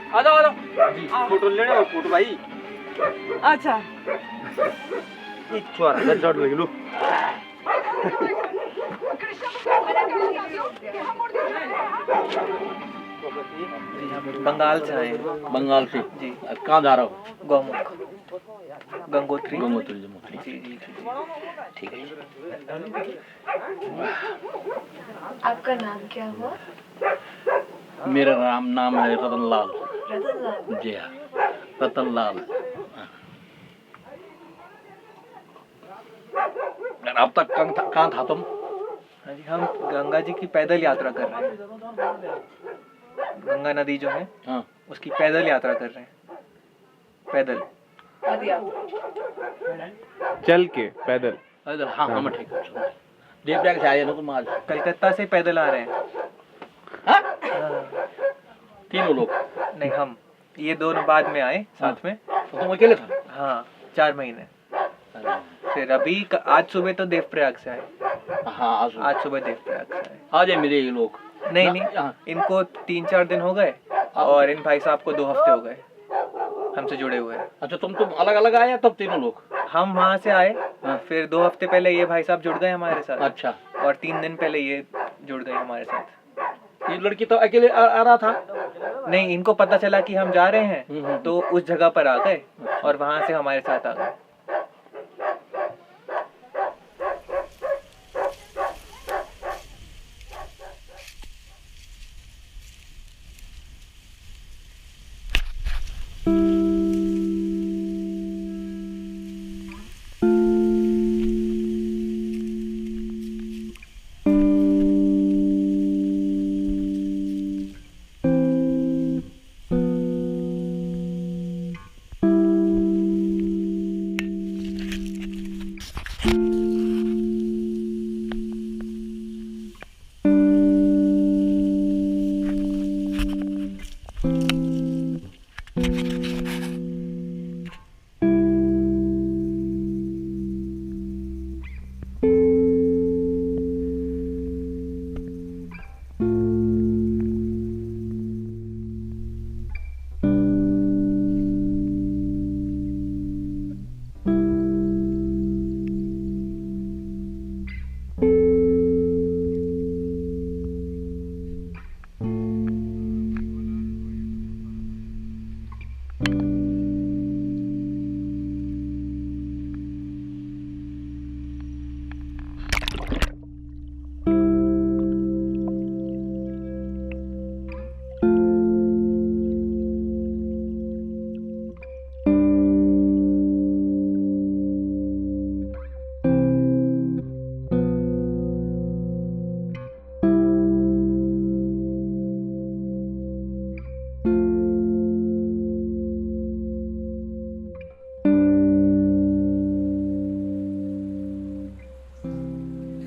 आ जाओ जी, फोटो लेना हो फोटो भाई। अच्छा एक छोरा ले चढ़ लगे लो। बंगाल से आए हैं। बंगाल से जी। कहाँ जा रहा हो? गौमुख, गंगोत्री। गंगोत्री जमुना। जी जी ठीक है। आपका नाम क्या हुआ? मेरा नाम है रतनलाल। रतनलाल। जी हाँ, रतनलाल। अब तक कहाँ था तुम? हाँ जी, हम गंगा जी की पैदल यात्रा कर रहे हैं। गंगा नदी जो है हाँ, उसकी पैदल यात्रा कर रहे हैं। पैदल चल के पैदल। हाँ हाँ ठीक है। देवप्रयाग से आए ना तुम आज? कलकत्ता से पैदल आ रहे हैं। हाँ? हाँ। तीनों लोग? नहीं, हम ये दोनों बाद में आए साथ में। तो तुम अकेले था? हाँ, 4 महीने। फिर अभी आज सुबह तो देवप्रयाग से आए। हाँ आज सुबह देवप्रयाग से आए। आ जाए मेरे ये लोग। नहीं नहीं, इनको 3-4 दिन हो गए और इन भाई साहब को 2 हफ्ते हो गए हमसे जुड़े हुए हैं। अच्छा, तुम अलग अलग आए तब तीनों लोग? हम वहाँ से आए, फिर 2 हफ्ते पहले ये भाई साहब जुड़ गए हमारे साथ। अच्छा। और 3 दिन पहले ये जुड़ गए हमारे साथ। ये लड़की तो अकेले आ रहा था? नहीं, इनको पता चला कि हम जा रहे हैं तो उस जगह पर आ गए और वहाँ से हमारे साथ आ गए।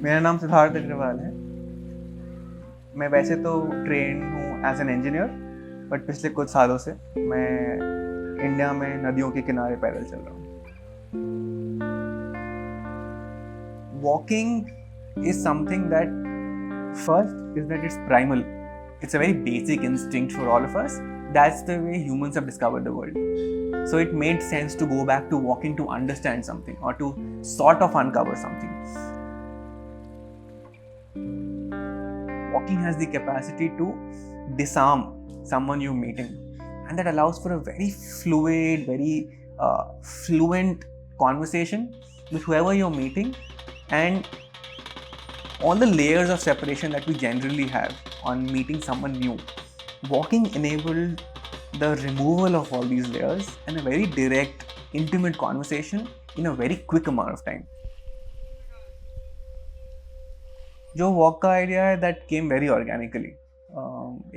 मेरा नाम सिद्धार्थ अग्रवाल है। मैं वैसे तो ट्रेन हूँ एज एन इंजीनियर, बट पिछले कुछ सालों से मैं इंडिया में नदियों के किनारे पैदल चल रहा हूँ। Walking is something that first is that it's primal. It's a very basic instinct for all of us. That's the way humans have discovered the world. So it made sense to go back to walking to understand something or to sort of uncover something. Walking has the capacity to disarm someone you're meeting, and that allows for a very fluid, very fluent conversation with whoever you're meeting, and all the layers of separation that we generally have on meeting someone new. Walking enabled the removal of all these layers and a very direct, intimate conversation in a very quick amount of time. जो walk का idea है that came very organically.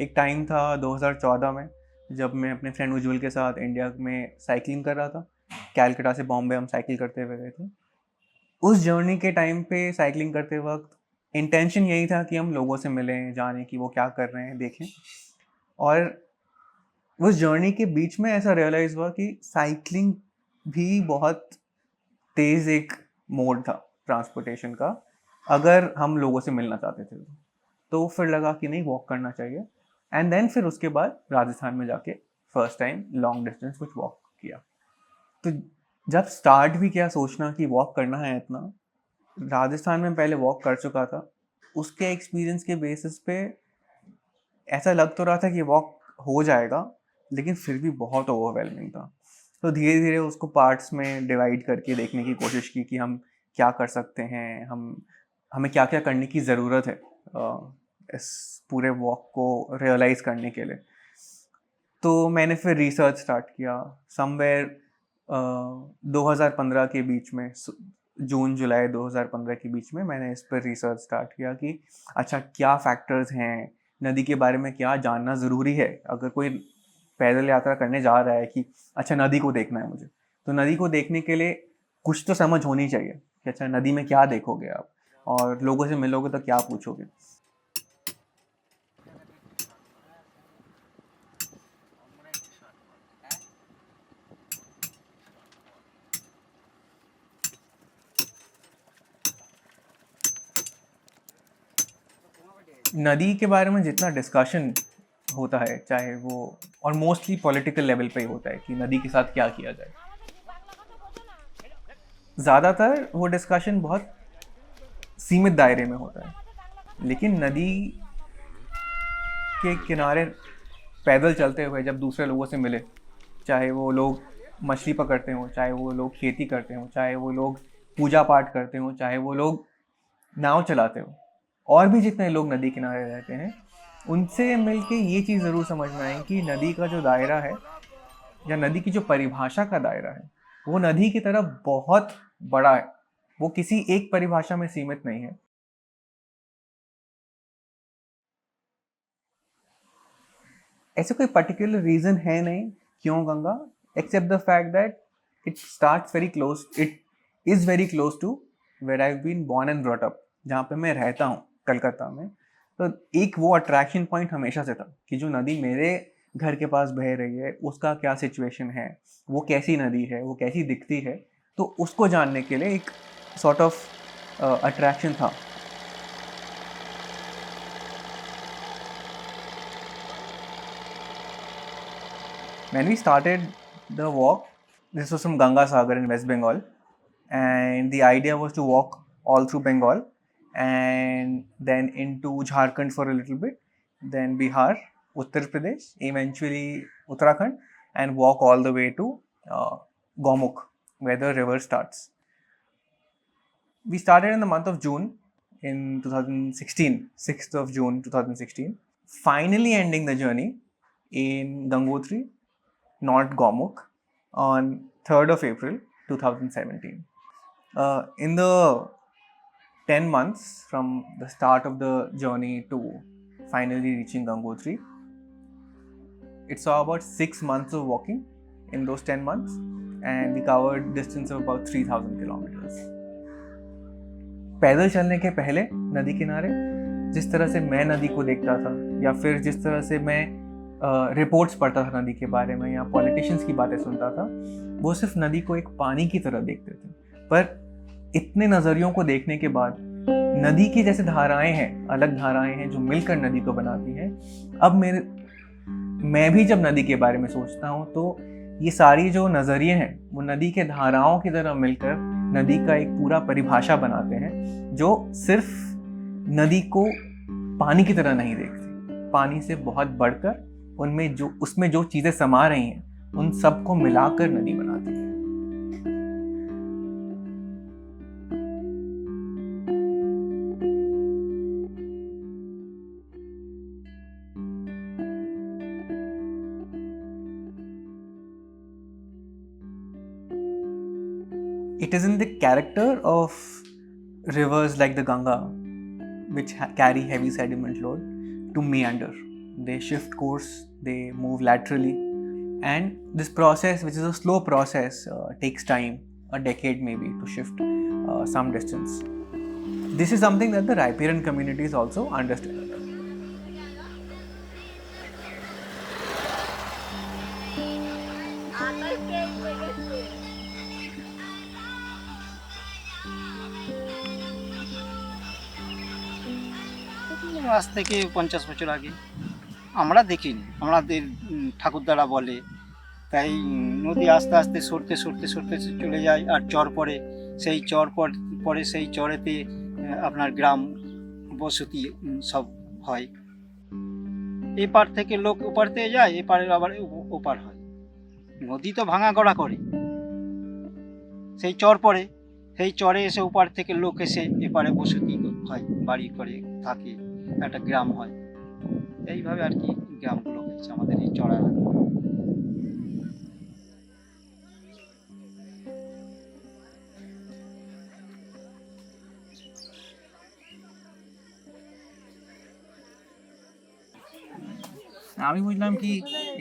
एक time था 2014 में जब मैं अपने friend उज्ज्वल के साथ इंडिया में साइकिलिंग कर रहा था. कैलकाटा से बॉम्बे हम साइकिल करते हुए गए थे. उस जर्नी के टाइम पे साइकिलिंग करते वक्त इंटेंशन यही था कि हम लोगों से मिलें, जानें कि वो क्या कर रहे हैं, देखें. और उस जर्नी के बीच में ऐसा रियलाइज़ हुआ कि साइकिलिंग भी बहुत तेज़ एक मोड था. ट्रांसपोर्टेशन का, अगर हम लोगों से मिलना चाहते थे तो फिर लगा कि नहीं, वॉक करना चाहिए। एंड देन फिर उसके बाद राजस्थान में जाके फर्स्ट टाइम लॉन्ग डिस्टेंस कुछ वॉक किया। तो जब स्टार्ट भी किया सोचना कि वॉक करना है इतना, राजस्थान में पहले वॉक कर चुका था, उसके एक्सपीरियंस के बेसिस पे ऐसा लग तो रहा था कि वॉक हो जाएगा, लेकिन फिर भी बहुत ओवरवेलमिंग था। तो धीरे धीरे उसको पार्ट्स में डिवाइड करके देखने की कोशिश की कि हम क्या कर सकते हैं, हमें क्या क्या करने की ज़रूरत है इस पूरे वॉक को रियलाइज़ करने के लिए। तो मैंने फिर रिसर्च स्टार्ट किया समवेयर 2015 के बीच में, जून जुलाई 2015 के बीच में मैंने इस पर रिसर्च स्टार्ट किया कि अच्छा क्या फैक्टर्स हैं, नदी के बारे में क्या जानना ज़रूरी है। अगर कोई पैदल यात्रा करने जा रहा है कि अच्छा नदी को देखना है मुझे, तो नदी को देखने के लिए कुछ तो समझ होनी चाहिए कि अच्छा नदी में क्या देखोगे आप, और लोगों से मिलोगे तो क्या पूछोगे। नदी के बारे में जितना डिस्कशन होता है, चाहे वो, और मोस्टली पॉलिटिकल लेवल पे ही होता है कि नदी के साथ क्या किया जाए, ज़्यादातर वो डिस्कशन बहुत सीमित दायरे में होता है। लेकिन नदी के किनारे पैदल चलते हुए जब दूसरे लोगों से मिले, चाहे वो लोग मछली पकड़ते हों, चाहे वो लोग खेती करते हों, चाहे वो लोग पूजा पाठ करते हों, चाहे वो लोग नाव चलाते हों, और भी जितने लोग नदी किनारे रहते हैं, उनसे मिलके ये चीज़ ज़रूर समझ में आई कि नदी का जो दायरा है, या नदी की जो परिभाषा का दायरा है, वो नदी की तरफ बहुत बड़ा है। वो किसी एक परिभाषा में सीमित नहीं है। ऐसे कोई पर्टिकुलर रीज़न है नहीं क्यों Ganga, except the fact that it starts very close, it is very close to where I have been born and brought up, जहाँ पे मैं रहता हूँ कलकत्ता में। तो एक वो अट्रैक्शन पॉइंट हमेशा से था कि जो नदी मेरे घर के पास बह रही है उसका क्या सिचुएशन है, वो कैसी नदी है, वो कैसी दिखती है, तो उसको जानने के लिए एक सॉर्ट ऑफ अट्रैक्शन था। When we started the walk, this was from Ganga Sagar in West Bengal, and the idea was to walk all through Bengal and then into Jharkhand for a little bit, then Bihar, Uttar Pradesh, eventually Uttarakhand, and walk all the way to Gomukh, where the river starts. We started in the month of June in 2016, 6th of June 2016, finally ending the journey in Gangotri, not Gomukh, on 3rd of April 2017. In the 10 months from the start of the journey to finally reaching Gangotri, it saw about 6 months of walking in those 10 months, and we covered distance of about 3,000 kilometers. पैदल चलने के पहले नदी किनारे जिस तरह से मैं नदी को देखता था, या फिर जिस तरह से मैं रिपोर्ट्स पढ़ता था नदी के बारे में, या पॉलिटिशियंस की बातें सुनता था, वो सिर्फ नदी को एक पानी की तरह देखते थे। पर इतने नज़रियों को देखने के बाद नदी की जैसे धाराएं हैं, अलग धाराएं हैं जो मिलकर नदी को बनाती हैं, अब मैं भी जब नदी के बारे में सोचता हूँ तो ये सारी जो नज़रिए हैं वो नदी के धाराओं की तरह मिलकर नदी का एक पूरा परिभाषा बनाते हैं, जो सिर्फ नदी को पानी की तरह नहीं देखती, पानी से बहुत बढ़कर उसमें जो चीज़ें समा रही हैं उन सबको मिलाकर नदी बनाती है। It is in the character of rivers like the Ganga, which carry heavy sediment load, to meander. They shift course, they move laterally, and this process, which is a slow process, takes time, a decade maybe, to shift some distance. This is something that the riparian communities also understand. আজ থেকে 50 বছর আগে। আমরা দেখিনি, আমাদের ঠাকুরদারা বলে। তাই নদী আস্তে আস্তে সরতে সরতে সরতে চলে যায়, আর চর পড়ে। সেই চর পরে সেই চরেতে আপনার গ্রাম বসতি সব হয়। এপার থেকে লোক ওপারতে যায়, এপারের আবার ওপার হয়। নদী তো ভাঙা গড়া করে, সেই চর পড়ে, সেই চরে এসে ওপার থেকে লোক এসে এপারে বসতি হয়, বাড়ি করে থাকে, একটা গ্রাম হয়। এইভাবে আর কি গ্রামগুলো হয়েছে আমাদের এই চড়া এলাকা। আমি বুঝলাম কি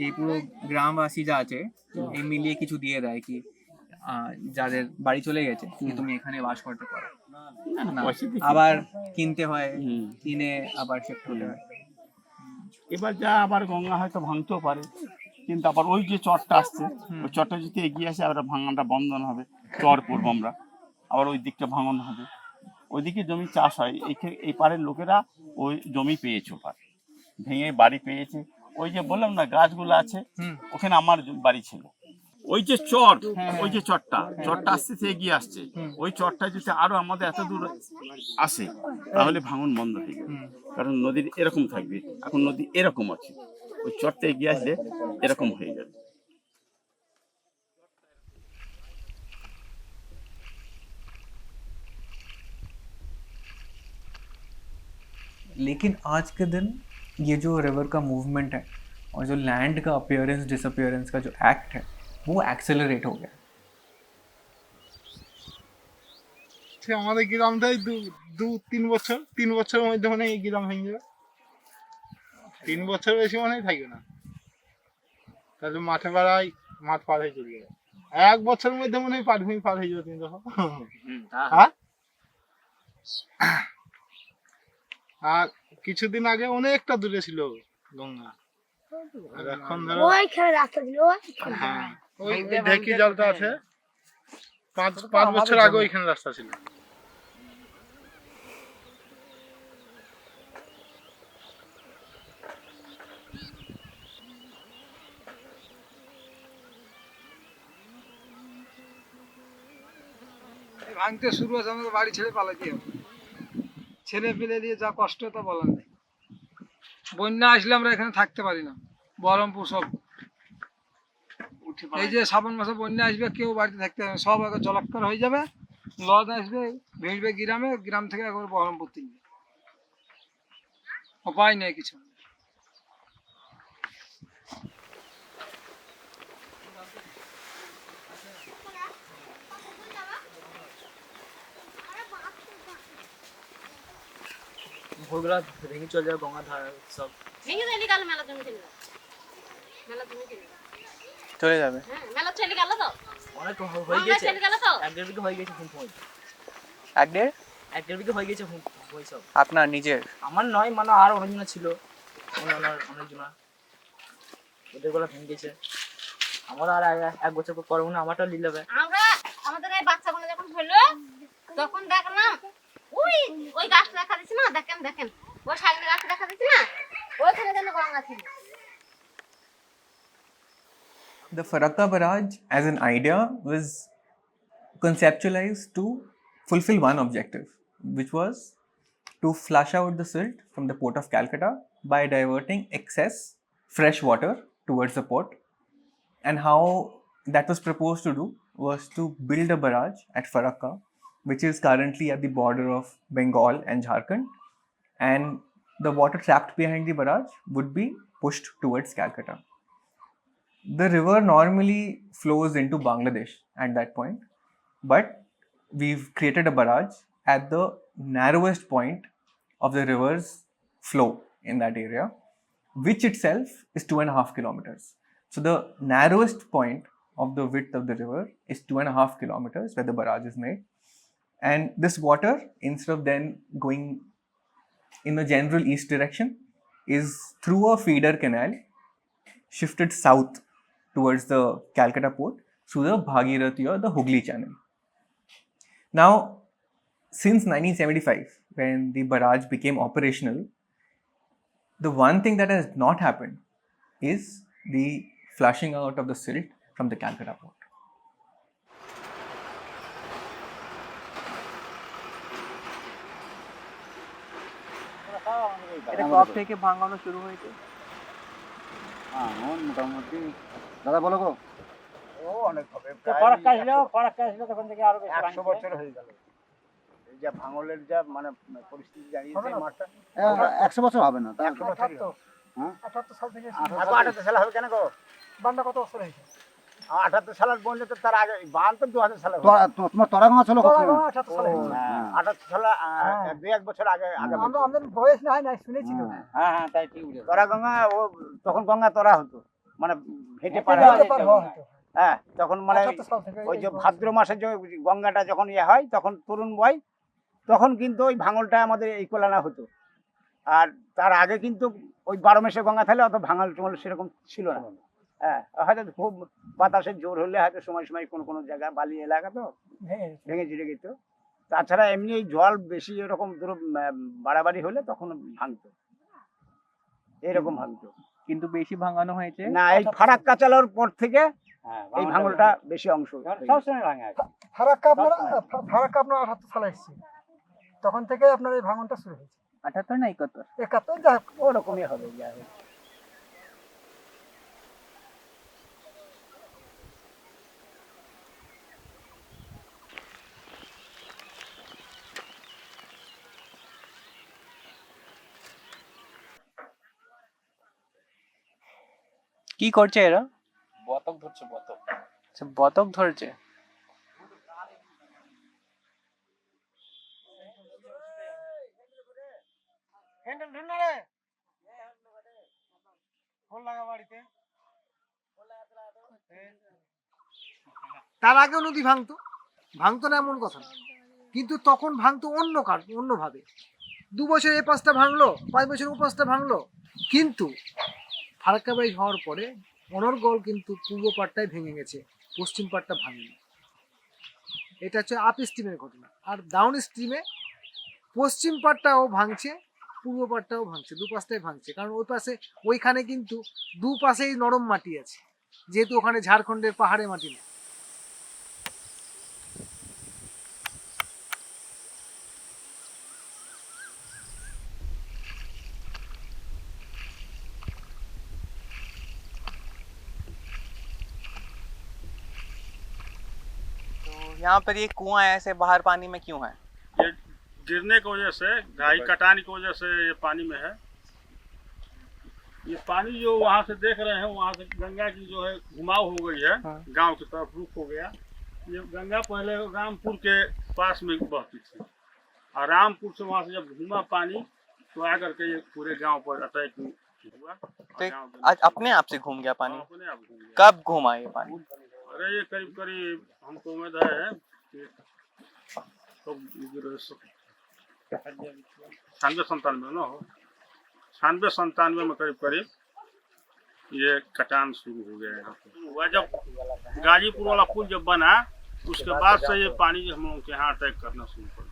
এই পুরো গ্রামবাসী যা আছে এই মিলিয়ে কিছু দিয়ে দেয় কি যাদের বাড়ি চলে গেছে কি তুমি এখানে বাস করতে পারো, না আবার কিনতে হয়, কিনে আবার শিফট হতে হয়। এবার যা আবার গঙ্গা হয়তো ভাঙতেও পারে, কিন্তু আবার ওই যে চরটা আসছে ওই চরটা যদি এগিয়ে আসে আবার ভাঙাটা বন্ধন হবে, চর পড়বো আমরা, আবার ওই দিকটা ভাঙন হবে। ওইদিকে জমি চাষ হয়, এই পাড়ের লোকেরা ওই জমি পেয়েছে, ওপার ভেঙে বাড়ি পেয়েছে। ওই যে বললাম না গাছগুলো আছে, ওখানে আমার বাড়ি ছিল। ওই যে চর, ওই যে চরটা আস্তে এগিয়ে আসছে, ওই চরটা যদি আরো আমাদের এত দূর আসে তাহলে ভাঙন বন্ধ হয়ে যাবে, কারণ নদীর এরকম থাকবে। এখন নদী এরকম আছে, ওই চরটা এগিয়ে আসলে এরকম হয়ে যাবে। लेकिन आज के दिन ये जो रिवर का मूवमेंट है और जो लैंड का अपीयरेंस डिसअपीयरेंस का जो एक्ट है वो एक्सेलरेट हो गया। আমাদের গ্রামটাই 3 বছরের মধ্যে মানে এই গ্রাম ভেঙে যাবে। 3 বছর বেশি মনে থাকবে না, তাহলে মাঠে বেড়াই, মাঠ পার হয়ে চলে যাবে। 1 বছরের মধ্যে মনে হয় পার হয়ে যাবে। তুমি দেখো হ্যাঁ, আর কিছুদিন আগে অনেকটা দূরে ছিল গঙ্গা, আর এখন ধরো হ্যাঁ ওই ঢেকি জলটা আছে, 5 বছর আগে ওইখানে রাস্তা ছিল। ভাঙতে শুরু হয়েছে, আমাদের বাড়ি ছেড়ে পালাতে হবে। ছেলে পেলে দিয়ে যা কষ্ট তা বলার নেই। বন্যা আসলে আমরা এখানে থাকতে পারি না, বহরমপুর সব এই যে শ্রাবণ মাসে বন্যা আসবে, কেউ বাড়িতে থাকতে পারবে না, সব একবার জলাক্কার হয়ে যাবে, লদ আসবে, ভেসবে গ্রামে, গ্রাম থেকে একবার বহরমপুর তিনবে, উপায় নেই কিছু। ভোরবেলা ভেঙে চলে যাবে গঙ্গা ধারা সব ভেঙে যায়নি, কাল মেলা জমি চলে যাবে, মেলা জমি চলে যাবে। হ্যাঁ মেলা চলে গেল তো, অনেক হয়ে গেছে, চলে গেল তো, 1.5 বিঘা হয়ে গেছে। 1.5 বিঘা হয়ে গেছে হই সব। আপনার নিজের? আমার নয়, মানে আর অনেকজন ছিল, অনেকজন ওদের গুলো ভেঙে গেছে। আমার আর 1 বছর পর করবো না, আমারটা নিয়ে নেবে। আমরা আমাদের এই বাচ্চাগুলো যখন হলো তখন দেখলাম ওই গাছটা দেখা দিচ্ছে না, দেখেন ওই সামনে গাছটা দেখা দিচ্ছে না, ওইখানে যেন গঙ্গা ছিল। The Farakka barrage as an idea was conceptualized to fulfill one objective, which was to flush out the silt from the port of Calcutta by diverting excess fresh water towards the port. And how that was proposed to do was to build a barrage at Farakka, which is currently at the border of Bengal and Jharkhand, and the water trapped behind the barrage would be pushed towards Calcutta. The river normally flows into Bangladesh at that point, but we've created a barrage at the narrowest point of the river's flow in that area, which itself is 2.5 kilometers. So the narrowest point of the width of the river is 2.5 kilometers where the barrage is made. And this water, instead of then going in the general east direction, is through a feeder canal shifted south towards the Calcutta port through the Bhagirathi or the Hooghly channel. Now, since 1975, when the barrage became operational, The one thing that has not happened is the flushing out of the silt from the Calcutta port. এটা কব থেকে ভাঙানো শুরু হয়েছে? মোটামুটি দাদা বলো গো, ও অনেক হবে, ফারাক্কা আসলো তখন থেকে আরো 100 বছর হয়ে গেল। এই যে ভাঙলের যা মানে পরিস্থিতি দাঁড়িয়েছে মাঠটা, 100 বছর হবে না, 100 বছর। হ্যাঁ 78 সাল থেকে 78 সাল হবে কেন গো? বান্দা কত বছর হয়েছে? 78 সালের বললে তো তার আগে বান তো 2000 সালে। তোমার তরাগঙ্গা ছিল কত? 78 সালে। 78 সালে 2-1 বছর আগে আগে আমাদের বয়স না হয় না, শুনেছি তো। হ্যাঁ তাই ঠিক বলেছো। তরাগঙ্গা ও তখন গঙ্গা তরা হতো, মানে হেঁটে পার হতো। হ্যাঁ তখন মানে ওই যে ভাদ্র মাসে যে গঙ্গাটা যখন ইয়ে হয় তখন তরুণ বয়, তখন কিন্তু ওই ভাঙলটা আমাদের এই কোলানা হতো। আর তার আগে কিন্তু ওই 12 মাসে গঙ্গা থাকলে অত ভাঙল টুঙল সেরকম ছিল না। হ্যাঁ হয়তো খুব বাতাসের জোর হলে হয়তো সময় সময় কোনো জায়গা বালি এলাকা তো ভেঙে চিড়ে যেত। তাছাড়া এমনি এই জল বেশি এরকম বাড়াবাড়ি হলে তখন ভাঙতো, এরকম ভাঙতো। কিন্তু বেশি ভাঙানো হয়েছে না এই ফারাক্কা চালার পর থেকে এই ভাঙলটা বেশি অংশ। ফারাক্কা আপনার 78 সালে এসেছে, তখন থেকে আপনার এই ভাঙনটা শুরু হয়েছে। 78 না 71? 71, যাই হোক ওরকমই হবে। যাই হোক কি করছে এরা? বতক ধরছে, বতক। আচ্ছা, বতক ধরছে। তার আগেও নদী ভাঙতো না এমন কথা না, কিন্তু তখন ভাঙতো অন্যভাবে। 2 বছর এই পাশটা ভাঙলো, 5 বছর ও পাশটা ভাঙলো, কিন্তু ফারাক্কা ব্রিজ হওয়ার পরে অনর্গল কিন্তু পূর্ব পাড়টাই ভেঙে গেছে, পশ্চিম পাড়টা ভাঙেনি। এটা হচ্ছে আপ স্ট্রিমের ঘটনা। আর ডাউন স্ট্রিমে পশ্চিম পাড়টাও ভাঙছে, পূর্ব পাড়টাও ভাঙছে, দুপাশটাই ভাঙছে। কারণ ওই পাশে ওইখানে কিন্তু দুপাশেই নরম মাটি আছে, যেহেতু ওখানে ঝাড়খণ্ডের পাহাড়ে মাটি নেই। यहाँ पर ये कुआं ऐसे बाहर पानी में क्यों है? ये गिरने की वजह से, घाई कटान की वजह से ये पानी में है। ये पानी जो वहाँ से देख रहे हैं, वहाँ से गंगा की जो है घुमाव हो गई है, गांव की तरफ रुख हो गया। ये गंगा पहले रामपुर के पास में बहती थी, और रामपुर से वहाँ से जब घुमा पानी तो आकर के ये पूरे गांव पर अटैक हुआ। तो अपने आप से घूम गया पानी? अपने आप घूम गया। कब घूमा ये पानी? अरे ये करीब करीब हमको उम्मीद है कि 96-97 ना हो, 96-97 में करीब करीब ये कटान शुरू हो गया यहाँ पे। हुआ जब गाजीपुर वाला पुल जब बना, उसके बाद से ये पानी हम लोग के यहाँ अटैक करना शुरू कर दिया।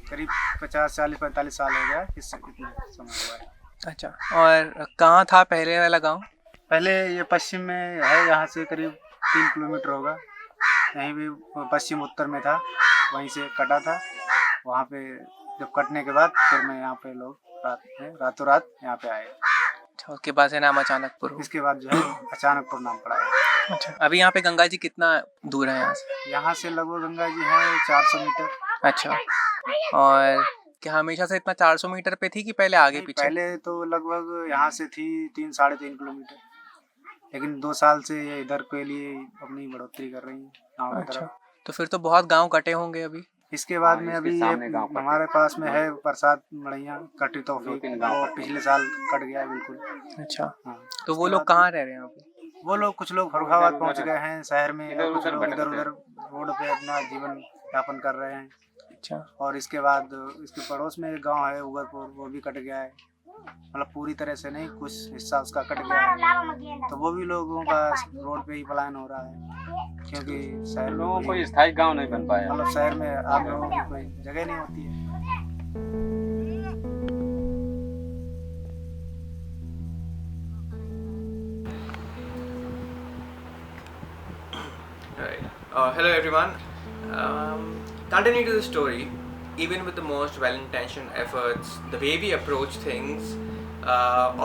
करीब 50, 40, 45 साल हो गया इस समय हुआ है। अच्छा, और कहाँ था पहले वाला गांव? पहले ये पश्चिम में है, यहाँ से करीब 3 किलोमीटर होगा। यहीं भी पश्चिम उत्तर में था, वहीं से कटा था। वहाँ पे जब कटने के बाद फिर मैं यहाँ पे लोग रातों रात यहाँ पे आए। अच्छा, उसके बाद से नाम अचानकपुर हुआ। इसके बाद जो है अचानकपुर नाम पड़ा है। अच्छा, अभी यहाँ पे गंगा जी कितना दूर है यहाँ से? यहाँ से लगभग गंगा जी है 400 मीटर। अच्छा, और क्या हमेशा से इतना 400 मीटर पे थी कि पहले आगे पीछे? पहले तो लगभग यहाँ से थी 3-3.5 किलोमीटर, लेकिन 2 साल से ये इधर के लिए अपनी बढ़ोतरी कर रही है। अच्छा, तो फिर तो बहुत गांव कटे होंगे अभी? इसके बाद में अभी ये हमारे पास में है प्रसाद मड़ैया कटी तोहफी, वो पिछले साल कट गया है बिल्कुल। अच्छा, हाँ। तो वो लोग कहाँ रह रहे हैं यहाँ पे? वो लोग कुछ लोग फरुखाबाद पहुंच गए हैं शहर में, और कुछ लोग इधर उधर रोड पे अपना जीवन यापन कर रहे हैं। अच्छा, और इसके बाद इसके पड़ोस में एक गांव है उगरपुर, वो भी कट गया है, मतलब पूरी तरह से नहीं, कुछ हिस्सा उसका कट गया है। तो वो भी लोगों का रोड पे ही पलायन हो रहा है, क्योंकि शहर में कोई स्थायी गांव नहीं बन पाया, मतलब शहर में आप लोगों की कोई जगह नहीं होती है। Hello everyone. Continuing to the story, even with the most well-intentioned efforts, the way we approach things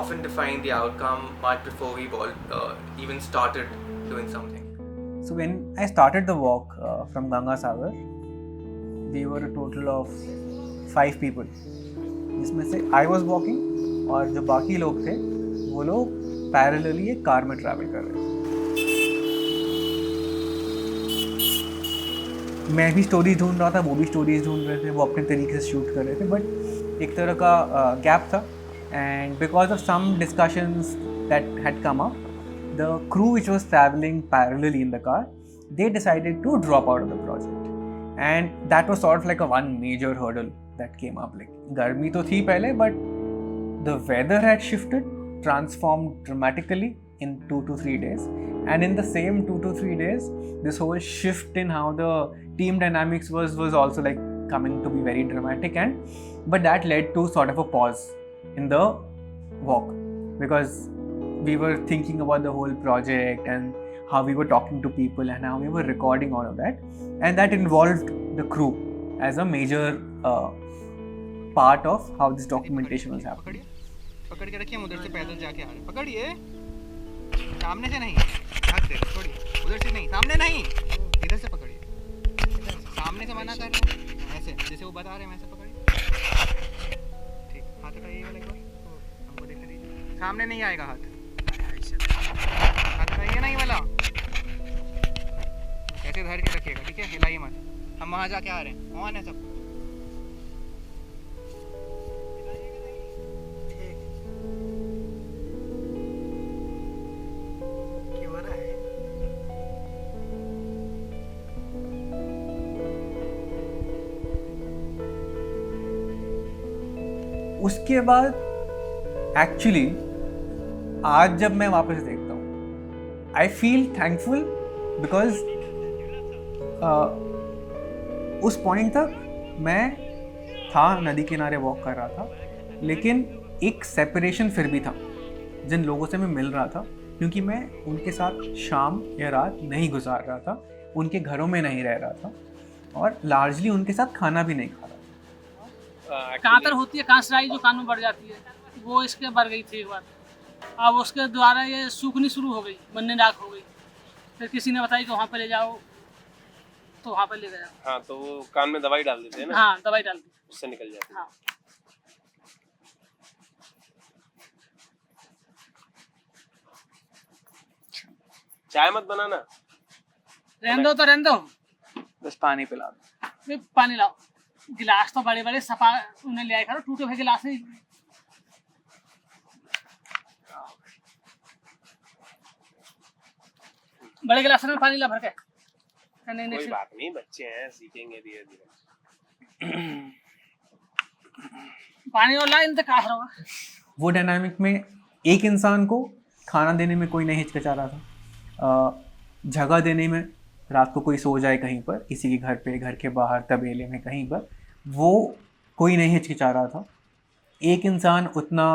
often define the outcome much before we've all even started doing something. So when I started the walk from Ganga Sagar, we were a total of 5 people, जिसमें से I was walking और जो बाकी लोग थे वो लोग parallelly एक कार में ट्रैवल कर रहे थे। मैं भी स्टोरीज ढूंढ रहा था, वो भी स्टोरीज ढूंढ रहे थे, वो अपने तरीके से शूट कर रहे थे, बट एक तरह का गैप था। And because of some discussions that had come up, the crew which was travelling parallelly in the car, they decided to drop out of the project, and that was sort of like a one major hurdle that came up. Like गर्मी तो थी पहले, but the weather had shifted, transformed dramatically in 2 to 3 days, and in the same 2 to 3 days this whole shift in how the team dynamics was also like coming to be very dramatic, and but that led to sort of a pause in the walk, because we were thinking about the whole project and how we were talking to people and how we were recording all of that, and that involved the crew as a major part of how this documentation was happening. पकड़ के रखिए, हम उधर से पैदल जाके आ रहे हैं। पकड़िए, सामने से नहीं, हाथ दे, छोड़िए, उधर से नहीं, सामने नहीं, इधर से पकड़िए, सामने से मना कर रहे हैं, ऐसे जैसे वो बता रहे हैं वैसे पकड़िए। ठीक, हाथ हटाइए वाला एक बार, हमको दिखा दीजिए, सामने नहीं आएगा हाथ, हाथ हटाइए नहीं वाला, ऐसे धर के रखिएगा, ठीक है, हिलाइए मत। हम वहाँ जाके आ रहे हैं, ऑन है सब कुछ। उसके बाद एक्चुअली आज जब मैं वापस देखता हूँ, आई फील थैंकफुल, बिकॉज उस पॉइंट तक मैं था नदी किनारे वॉक कर रहा था, लेकिन एक सेपरेशन फिर भी था जिन लोगों से मैं मिल रहा था, क्योंकि मैं उनके साथ शाम या रात नहीं गुजार रहा था, उनके घरों में नहीं रह रहा था, और लार्जली उनके साथ खाना भी नहीं खा रहा था। कांतर होती है, कांसराई जो कान में बढ़ जाती है, वो इसके बढ़ गई थी एक बार। अब उसके द्वारा ये सूखनी शुरू हो गई, बनने राख हो गई। फिर किसी ने बताया कि वहाँ पे ले जाओ, तो वहाँ पे ले गया। हाँ, तो वो कान में दवाई डाल देते हैं ना? हाँ, दवाई डाल दी, उससे निकल जाती है। हाँ। चाय मत बनाना, रहने दो तो रहने दो, बस पानी पिला दो। पानी लाओ, गिलास तो बड़े बड़े सफा उन्हें ले आया करो, टूटे हुए गिलास नहीं। बड़े गिलास में पानी ला भर के। कोई बात नहीं, बच्चे हैं, सीखेंगे धीरे धीरे। पानी और ला, इंतजार होगा। वो डायनामिक में एक इंसान को खाना देने में कोई नहीं हिचकिचा रहा था, जगह देने में, रात को कोई सो जाए कहीं पर, किसी के घर पे, घर के बाहर, तबेले में, कहीं पर, वो कोई नहीं हिचकिचा रहा था। एक इंसान उतना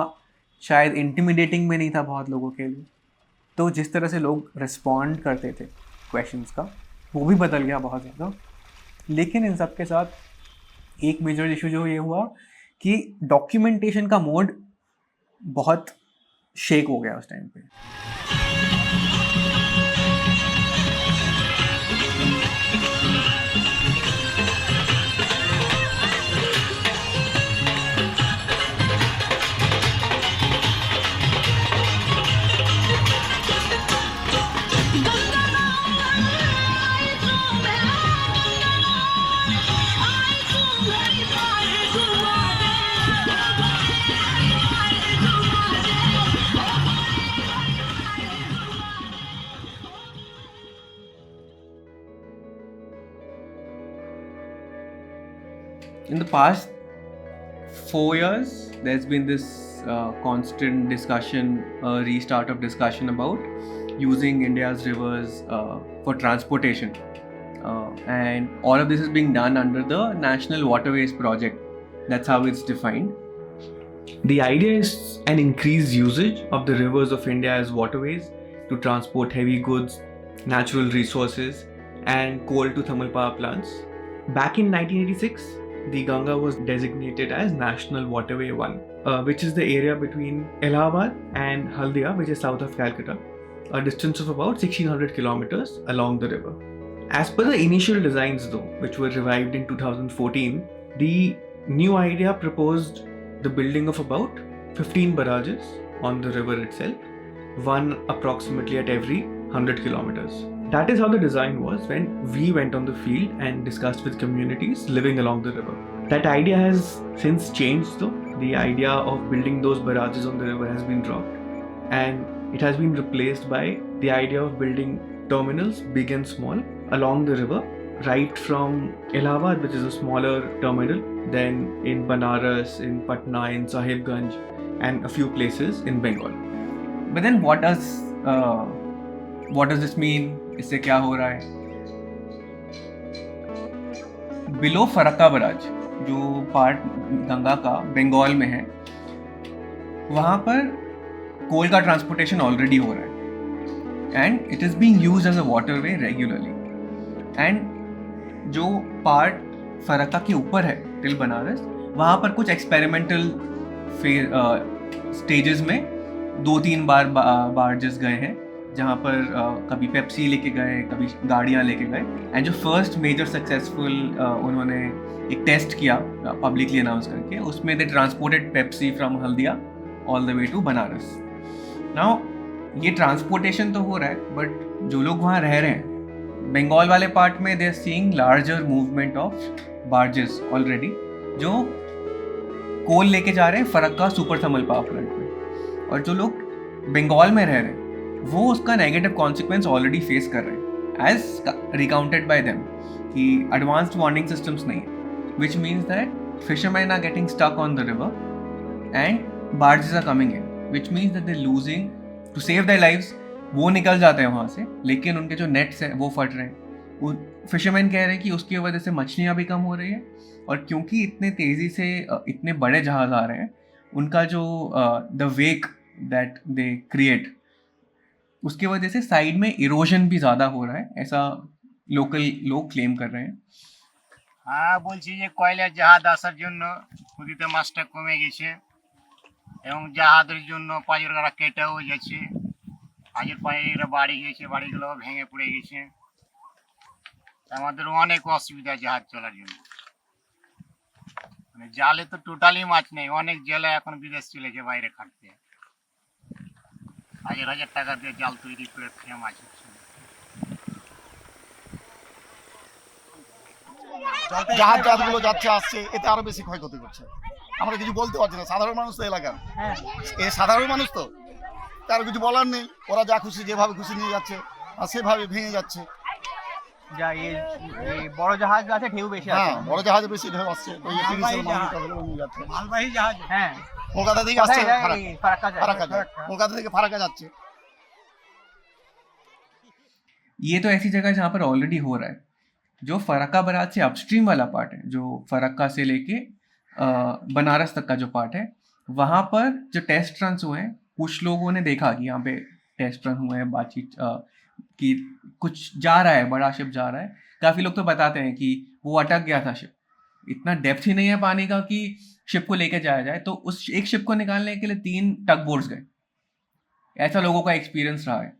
शायद इंटिमिडेटिंग में नहीं था बहुत लोगों के लिए, तो जिस तरह से लोग रिस्पॉन्ड करते थे क्वेश्चंस का, वो भी बदल गया बहुत ज़्यादा। लेकिन इन सब के साथ एक मेजर इशू जो ये हुआ कि डॉक्यूमेंटेशन का मोड बहुत शेक हो गया उस टाइम पे। in the past 4 years, there's been this constant discussion, restart of discussion about using India's rivers for transportation. And all of this is being done under the National Waterways Project. That's how it's defined. The idea is an increased usage of the rivers of India as waterways to transport heavy goods, natural resources, and coal to thermal power plants. Back in 1986, the Ganga was designated as National Waterway 1, which is the area between Allahabad and Haldia, which is south of Calcutta, a distance of about 1600 kilometers along the river. As per the initial designs though, which were revived in 2014, the new idea proposed the building of about 15 barrages on the river itself, one approximately at every 100 kilometers. That is how the design was when we went on the field and discussed with communities living along the river. That idea has since changed though. The idea of building those barrages on the river has been dropped, and it has been replaced by the idea of building terminals, big and small, along the river, right from Allahabad, which is a smaller terminal, then in Banaras, in Patna, in Sahibganj, and a few places in Bengal. But then what does this mean? इससे क्या हो रहा है? Below Farakka barrage, जो part Ganga का बंगाल में है, वहाँ पर कोल का ट्रांसपोर्टेशन ऑलरेडी हो रहा है, and it is being used as a waterway regularly. एंड जो पार्ट फरक्का के ऊपर है टिल बनारस, वहाँ पर कुछ एक्सपेरिमेंटल स्टेजेस में 2-3 बार बार्जेस गए हैं, जहाँ पर कभी पेप्सी लेके गए, कभी गाड़ियाँ लेके गए. एंड जो फर्स्ट मेजर सक्सेसफुल उन्होंने एक टेस्ट किया पब्लिकली अनाउंस करके, उसमें they transported Pepsi from Haldia all the way to Banaras. Now ये ट्रांसपोर्टेशन तो हो रहा है, बट जो लोग वहाँ रह रहे हैं बंगाल वाले पार्ट में, they are seeing larger movement of barges already, जो कोल लेके जा रहे हैं Farakka super thermal power plant में. और जो लोग बंगाल में रह रहे हैं वो उसका नेगेटिव कॉन्सिक्वेंस ऑलरेडी फेस कर रहे हैं, एज रिकाउंटेड बाय देम, कि एडवांस्ड वार्निंग सिस्टम्स नहीं है, which means that fisherman are getting stuck on the river and barges are coming in, which means that they losing to save their lives. वो निकल जाते हैं वहाँ से, लेकिन उनके जो नेट्स हैं वो फट रहे हैं. वो फिशरमैन कह रहे हैं कि उसकी वजह से मछलियाँ भी कम हो रही है, और क्योंकि इतने तेज़ी से इतने बड़े जहाज आ रहे हैं, उनका जो the wake that they create, उसके वजह से साइड में इरोजन भी ज़्यादा हो रहा है, ऐसा लोकल लोग क्लेम कर रहे हैं. হ্যাঁ, বলছি যে কয়লার জাহাজ আসার জন্য নদীতে মাছটা কমে গেছে, এবং জাহাজের জন্য পাঁজর গাড়া কেটেও গেছে, পাঁজর বাড়ি গেছে, বাড়িগুলো ভেঙে পড়ে গেছে. আমাদের অনেক অসুবিধা জাহাজ চলার জন্য. মানে জালে তো টোটালি মাছ নেই, অনেক জেলে এখন বিদেশ চলেছে বাইরে খাটতে, 1000 টাকা দিয়ে জাল তৈরি করে খেয়ে মাছ হচ্ছে. জাহাজগুলো যাচ্ছে আসছে, এতে আরো বেশি ক্ষয়ক্ষতি করছে. আমরা কিছু বলতে পারছি না, সাধারণ মানুষ তো এলাকার, এই সাধারণ মানুষ তো, তার কিছু বলার নেই. ওরা যা খুশি যেভাবে খুশি নিয়ে যাচ্ছে আর সেভাবে ভেঙে যাচ্ছে. যা এই বড় জাহাজ আছে ঢেউ বেশি আছে, হ্যাঁ বড় জাহাজে বেশি ঢেউ আসছে, ওই মালবাহী জাহাজ. হ্যাঁ, কলকাতা থেকে আসছে, কলকাতা থেকে ফারাক্কা যাচ্ছে. ये तो ऐसी जगह जहाँ पर ऑलरेडी हो रहा है. जो फरक्का बराज से अपस्ट्रीम वाला पार्ट है, जो फरक्का से लेके बनारस तक का जो पार्ट है, वहाँ पर जो टेस्ट रन्स हुए हैं, कुछ लोगों ने देखा कि यहाँ पे टेस्ट रन हुए हैं, बातचीत कि कुछ जा रहा है, बड़ा शिप जा रहा है. काफ़ी लोग तो बताते हैं कि वो अटक गया था शिप, इतना डेप्थ ही नहीं है पानी का कि शिप को लेके जाया जाए, तो उस एक शिप को निकालने के लिए 3 टग बोट्स गए. ऐसा लोगों का एक्सपीरियंस रहा है.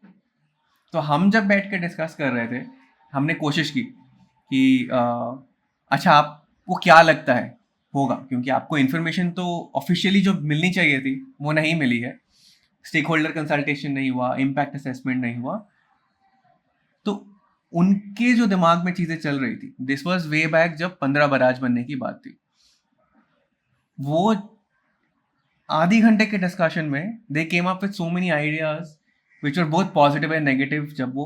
तो हम जब बैठ के डिस्कस कर रहे थे, हमने कोशिश की कि अच्छा आपको क्या लगता है होगा, क्योंकि आपको इन्फॉर्मेशन तो ऑफिशियली जो मिलनी चाहिए थी वो नहीं मिली है, स्टेक होल्डर कंसल्टेशन नहीं हुआ, इम्पैक्ट असेसमेंट नहीं हुआ. तो उनके जो दिमाग में चीज़ें चल रही थी, दिस वाज वे बैक जब 15 बराज बनने की बात थी, वो आधी घंटे के डिस्कशन में they came up with so many ideas which are both positive and negative, जब वो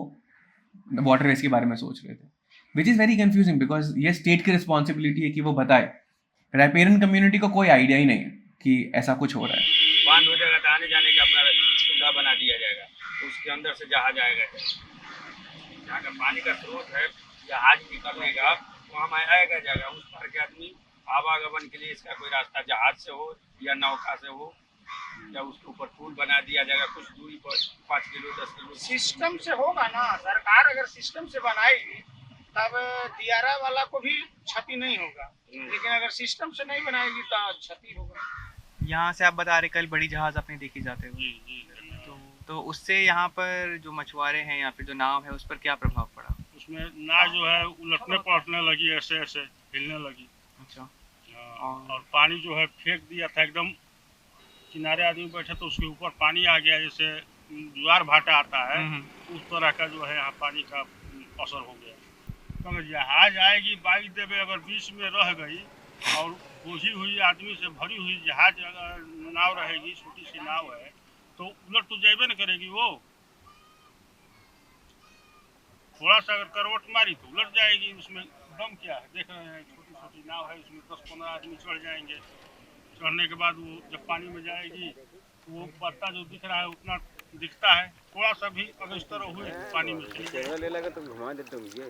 वाटरवेज के बारे में सोच रहे थे, which is very confusing, because ये स्टेट की रिस्पॉन्सिबिलिटी है कि वो बताए रैपेरियन कम्युनिटी को कोई आइडिया ही नहीं है कि ऐसा कुछ हो रहा है। बांध हो जाएगा तो आने जाने का अपना सुविधा बना दिया जाएगा, उसके अंदर से जहाज आएगा, जहाँ का पानी का स्रोत है जहाज निकलने का वहाँ में आएगा जाएगा। उस पार के आदमी आवागमन के लिए इसका कोई रास्ता जहाज से हो या नौका से हो, या उसके ऊपर पुल बना दिया जाएगा कुछ दूरी पर 5 किलो 10 किलो। सिस्टम से होगा ना, सरकार अगर सिस्टम से बनाएगी तब दियारा वाला को भी क्षति नहीं होगा, लेकिन अगर सिस्टम से नहीं बनाएगी तो क्षति होगा। यहाँ से आप बता रहे कल बड़ी जहाज आपने देखी जाते हुए, तो उससे यहाँ पर जो मछुआरे हैं या फिर जो नाव है उस पर क्या प्रभाव पड़ा? उसमें नाव जो है उलटने पलटने लगी, ऐसे ऐसे हिलने लगी। अच्छा। और पानी जो है फेंक दिया था एकदम, किनारे आदमी बैठे तो उसके ऊपर पानी आ गया, जैसे ज्वार भाटा आता है उस तरह का जो है यहाँ पानी का असर हो गया। तो जहाज आएगी बाई देवे अगर बीच में रह गई और बोझी हुई आदमी से भरी हुई जहाज नाव रहेगी, छोटी सी नाव है, तो उलट तो जाइबे न करेगी वो। थोड़ा सा अगर करवट मारी तो उलट जाएगी। उसमें दम क्या है, देख रहे हैं छोटी छोटी नाव है, उसमें 10-15 आदमी चढ़ जाएंगे। चढ़ने के बाद वो जब पानी में जाएगी वो पत्ता जो दिख रहा है उतना दिखता है, थोड़ा सा भी अगर इस तरह हुई पानी में ले लगा तो घुमा देते होंगे।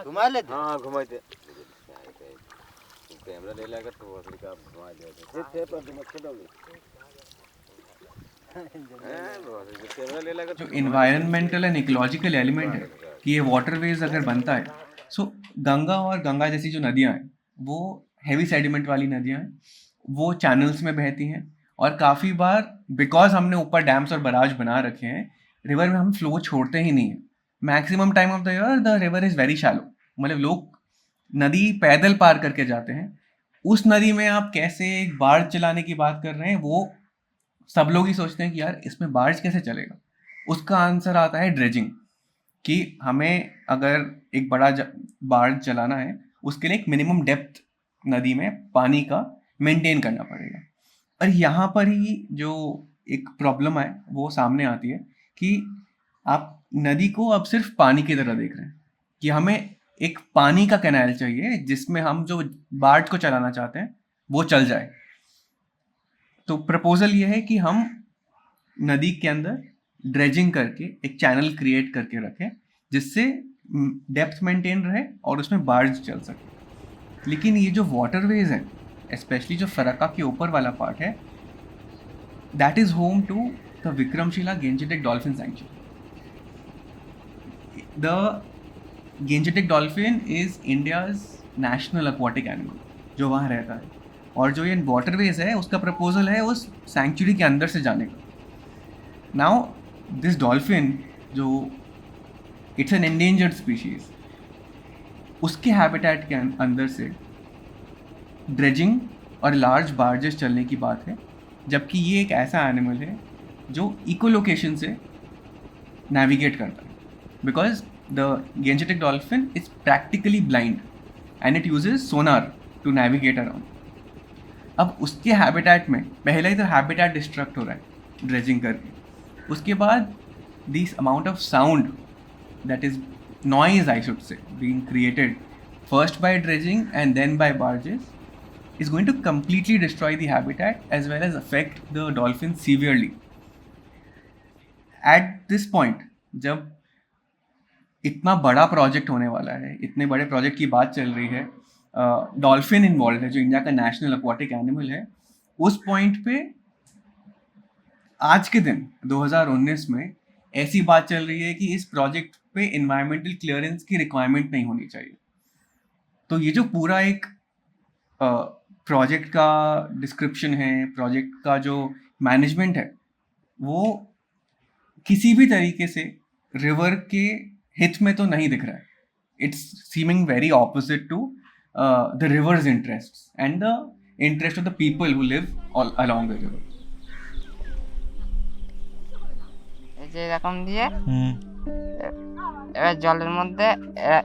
घुमा लेते। हाँ घुमा दे, कैमरा ले लगा तो वो तरीका घुमा दे। जो इन्वायरमेंटल एंड इकोलॉजिकल एलिमेंट है कि ये वाटरवेज अगर बनता है, सो गंगा और गंगा जैसी जो नदियाँ हैं वो हैवी सेडिमेंट वाली नदियाँ हैं, वो चैनल्स में बहती हैं और काफ़ी बार बिकॉज हमने ऊपर डैम्स और बराज बना रखे हैं, रिवर में हम फ्लो छोड़ते ही नहीं हैं। Maximum time of the year the river is very shallow, मतलब लोग नदी पैदल पार करके जाते हैं। उस नदी में आप कैसे एक बाढ़ चलाने की बात कर रहे हैं, वो सब लोग ही सोचते हैं कि यार इसमें बाढ़ कैसे चलेगा। उसका आंसर आता है ड्रेजिंग, कि हमें अगर एक बड़ा बाढ़ चलाना है उसके लिए एक मिनिमम डेप्थ नदी में पानी का मेंटेन करना पड़ेगा। और यहाँ पर ही जो एक प्रॉब्लम है वो सामने आती है कि आप नदी को अब सिर्फ पानी की तरह देख रहे हैं, कि हमें एक पानी का कैनाल चाहिए जिसमें हम जो बाढ़ को चलाना चाहते हैं वो चल जाए। तो प्रपोजल ये है कि हम नदी के अंदर ड्रेजिंग करके एक चैनल क्रिएट करके रखें जिससे डेप्थ मेंटेन रहे और उसमें बाढ़ चल सके। लेकिन ये जो वाटरवेज हैं, स्पेशली जो फरक्का के ऊपर वाला पार्ट है, that is home to the Vikramshila Gangetic dolphin sanctuary. The Gangetic dolphin is India's national aquatic animal जो वहाँ रहता है, और जो ये वाटरवेज है उसका प्रपोजल है उस सैंक्चुरी के अंदर से जाने का। नाउ दिस डॉल्फिन जो इट्स एन एंडेंजर्ड स्पीशीज, उसके हैबिटेट के अंदर से ड्रेजिंग और लार्ज बार्जेस चलने की बात है, जबकि ये एक ऐसा एनिमल है जो इको लोकेशन से नेविगेट करता है, because the Gangetic dolphin is practically blind and it uses sonar to navigate around. अब उसके हैबिटेट में पहले ही तो हैबिटेट डिस्ट्रक्ट हो रहा है ड्रेजिंग करके, उसके बाद this amount of sound that is noise I should say being created first by dredging and then by barges is going to completely destroy the habitat as well as affect the dolphin severely. At this point, जब इतना बड़ा project होने वाला है, इतने बड़े project की बात चल रही है, डॉल्फिन इन्वॉल्व है जो इंडिया का नेशनल एक्वाटिक एनिमल है, उस पॉइंट पे आज के दिन 2019 में ऐसी बात चल रही है कि इस प्रोजेक्ट पे इन्वायरमेंटल क्लियरेंस की रिक्वायरमेंट नहीं होनी चाहिए। तो ये जो पूरा एक प्रोजेक्ट का डिस्क्रिप्शन है, प्रोजेक्ट का जो मैनेजमेंट है, वो किसी भी तरीके से रिवर के हित में तो नहीं दिख रहा है। It's seeming very opposite to the river's interests and the interest of the people who live along the river. এই যে এরকম দিয়ে এবার জলের মধ্যে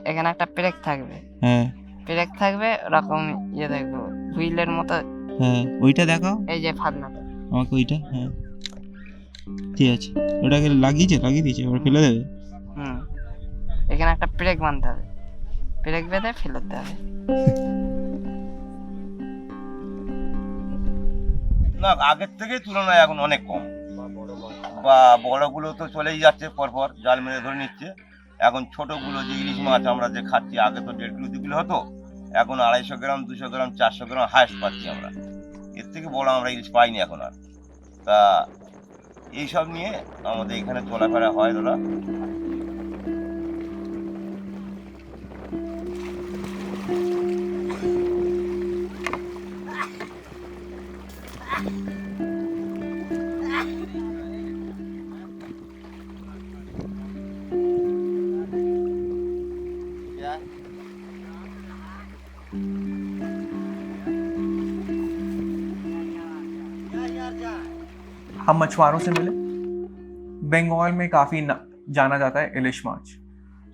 এখানে একটা পেরেক থাকবে, পেরেক থাকবে ওরকম ইয়ে দেখবো হুইলের মতো। হ্যাঁ ওইটা দেখাও, এই যে ফাদনাটা আমাকে ওইটা। হ্যাঁ ঠিক আছে, ওটাকে লাগিয়ে দিয়েছে, এবার ফেলে দেবে। এখানে একটা পেরেক বাঁধতে হবে, পেরেক বেঁধে ফেলতে হবে। না, আগের থেকে তুলনায় এখন অনেক কম, বা বড়গুলো তো চলেই যাচ্ছে পরপর জাল মেরে ধরে নিচ্ছে। এখন ছোটগুলো যে ইলিশ মাছ আমরা যে খাচ্ছি, আগে তো 1.5 কিলো 2 কিলো হতো, এখন 250 গ্রাম 200 গ্রাম 400 গ্রাম হায়েস্ট পাচ্ছি আমরা। এর থেকে বড় আমরা ইলিশ পাইনি এখন আর। তা এইসব নিয়ে আমাদের এখানে চলাফেরা হয় দাদা। हम मछुआरों से मिले। बंगाल में काफ़ी जाना जाता है इलिश माछ,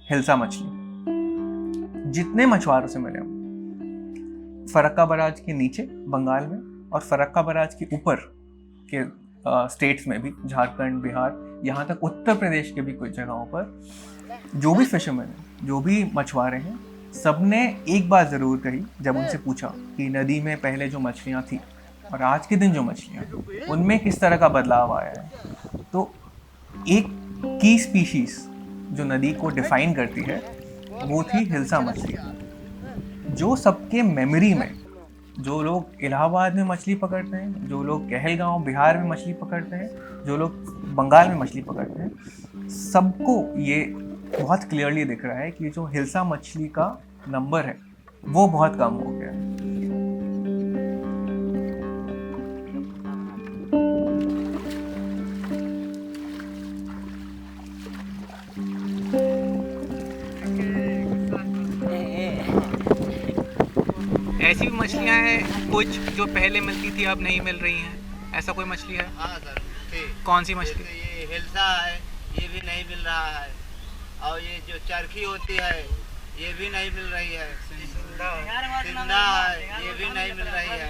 हिल्सा मछली। जितने मछुआरों से मिले हम, फरक्का बराज के नीचे बंगाल में और फरक्का बराज के ऊपर के स्टेट्स में भी, झारखंड, बिहार, यहाँ तक उत्तर प्रदेश के भी कुछ जगहों पर जो भी फिशरमैन हैं, जो भी मछुआरे हैं, सब ने एक बात ज़रूर कही जब उनसे पूछा कि नदी में पहले जो मछलियाँ थी और आज के दिन जो मछलियाँ, उनमें किस तरह का बदलाव आया है। तो एक की स्पीशीज़ जो नदी को डिफाइन करती है वो थी हिल्सा मछली, जो सबके मेमोरी में, जो लोग इलाहाबाद में मछली पकड़ते हैं, जो लोग कहलगांव बिहार में मछली पकड़ते हैं, जो लोग बंगाल में मछली पकड़ते हैं, सबको ये बहुत क्लियरली दिख रहा है कि जो हिल्सा मछली का नंबर है वो बहुत कम हो गया है। ऐसी भी मछलियाँ हैं कुछ जो पहले मिलती थी अब नहीं मिल रही हैं, ऐसा कोई मछली है? हाँ सर, कौन सी मछली? ये हिल्सा है, ये भी नहीं मिल रहा है, और ये जो चरखी होती है ये भी नहीं मिल रही है, सिंधा है ये भी नहीं मिल रही है,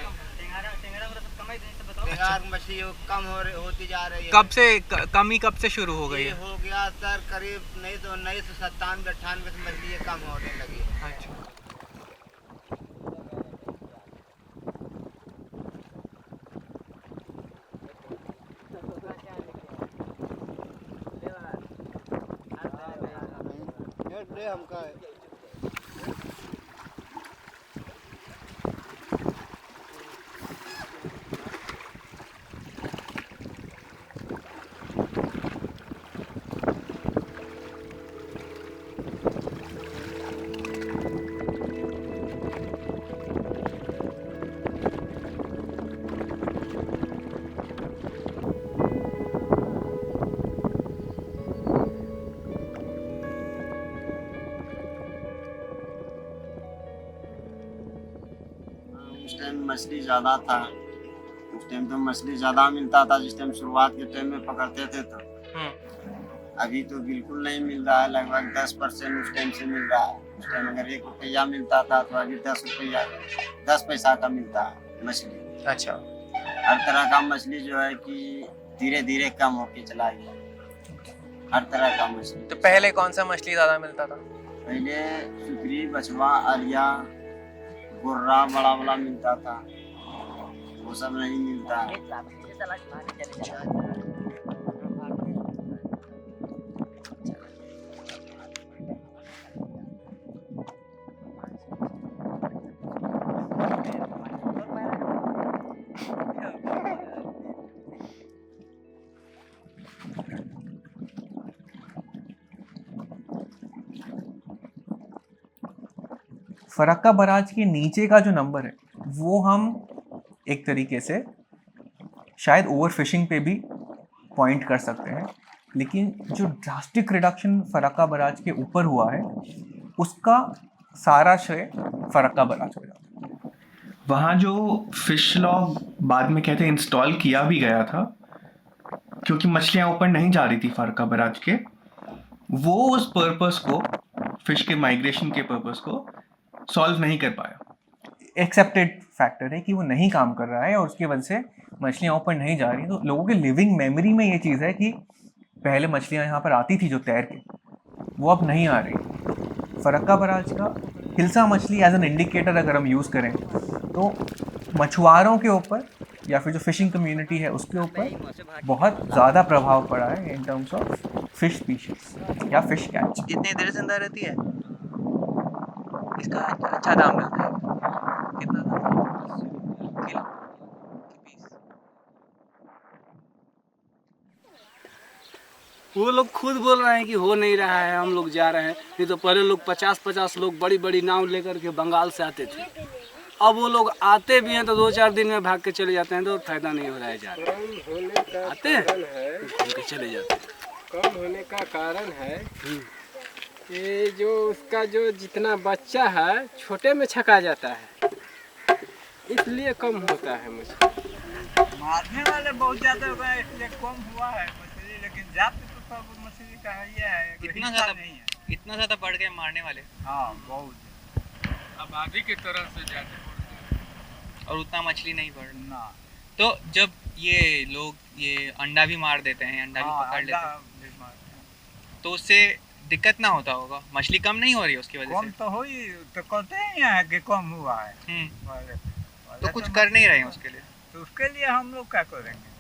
टेंगार मछली कम होती जा रही है। कब से कमी कब से शुरू हो गई है? हो गया सर करीब नहीं तो 1997-98 से मछली कम होने लगी है। अच्छा, हमका उस टाइम मछली ज़्यादा था, उस टाइम तो मछली ज़्यादा मिलता था जिस टाइम शुरुआत के टाइम में पकड़ते थे तो। अभी तो बिल्कुल नहीं मिल रहा है, लगभग 10% उस टाइम से मिल रहा है। उस टाइम अगर 1 रुपया मिलता था तो अभी 10 रुपया 10 पैसा का मिलता है मछली। अच्छा, हर तरह का मछली जो है कि धीरे धीरे कम होके चला गया, हर तरह का मछली। तो पहले कौन सा मछली ज़्यादा मिलता था? पहले सुकरी, बचवा, अरिया, गुर्रा बड़ा बड़ा मिलता था, वो सब नहीं मिलता। फरक्का बराज के नीचे का जो नंबर है वो हम एक तरीके से शायद ओवर फिशिंग पे भी पॉइंट कर सकते हैं, लेकिन जो ड्रास्टिक रिडक्शन फरक्का बराज के ऊपर हुआ है उसका सारा श्रेय फरक्का बराज हो जाता है। वहाँ जो फिश लॉग बाद में कहते हैं इंस्टॉल किया भी गया था, क्योंकि मछलियाँ ऊपर नहीं जा रही थी फरक्का बराज के, वो उस पर्पस को, फिश के माइग्रेशन के पर्पस को सॉल्व नहीं कर पाया। एक्सेप्टेड फैक्टर है कि वो नहीं काम कर रहा है और उसकी वजह से मछलियाँ ऊपर नहीं जा रही। तो लोगों के लिविंग मेमोरी में ये चीज़ है कि पहले मछलियाँ यहाँ पर आती थी जो तैर के, वो अब नहीं आ रही। फरक्का बराज का हिल्सा मछली एज एन इंडिकेटर अगर हम यूज़ करें तो मछुआरों के ऊपर या फिर जो फिशिंग कम्युनिटी है उसके ऊपर बहुत ज़्यादा प्रभाव पड़ा है in terms of fish species या फिश कैच। जितनी देर जिंदा रहती है इसका अच्छा दाम मिलता है। कितना किलो? वो लोग खुद बोल रहे हैं कि हो नहीं रहा है, हम लोग जा रहे हैं। नहीं तो पहले लोग 50-50 लोग बड़ी बड़ी नाव लेकर के बंगाल से आते थे। अब वो लोग आते भी हैं तो 2-4 दिन में भाग के चले जाते हैं, तो फायदा नहीं हो रहा है जा रहे। आते हैं घूम के चले जाते हैं। कम होने का कारण है ये जो उसका जो जितना बच्चा है छोटे में छका जाता है, इसलिए कम होता है मछली। मारने वाले बहुत ज्यादा हो गए इसलिए कम हुआ है मछली, लेकिन जाते तो सब मछली का ये है। इतना ज्यादा बढ़ गए मारने वाले। हाँ बहुत। आबादी की तरह से ज्यादा और उतना मछली नहीं बढ़ना। तो जब ये लोग ये अंडा भी मार देते हैं, अंडा भी पकड़ लेते हैं, तो उससे दिक्कत ना होता होगा? मछली कम नहीं हो रही है उसकी वजह से? कम तो हो ही, तो कहते हैं कि कम हुआ है। तो कुछ कर नहीं रहे हैं उसके लिए? तो उसके लिए हम लोग क्या करेंगे?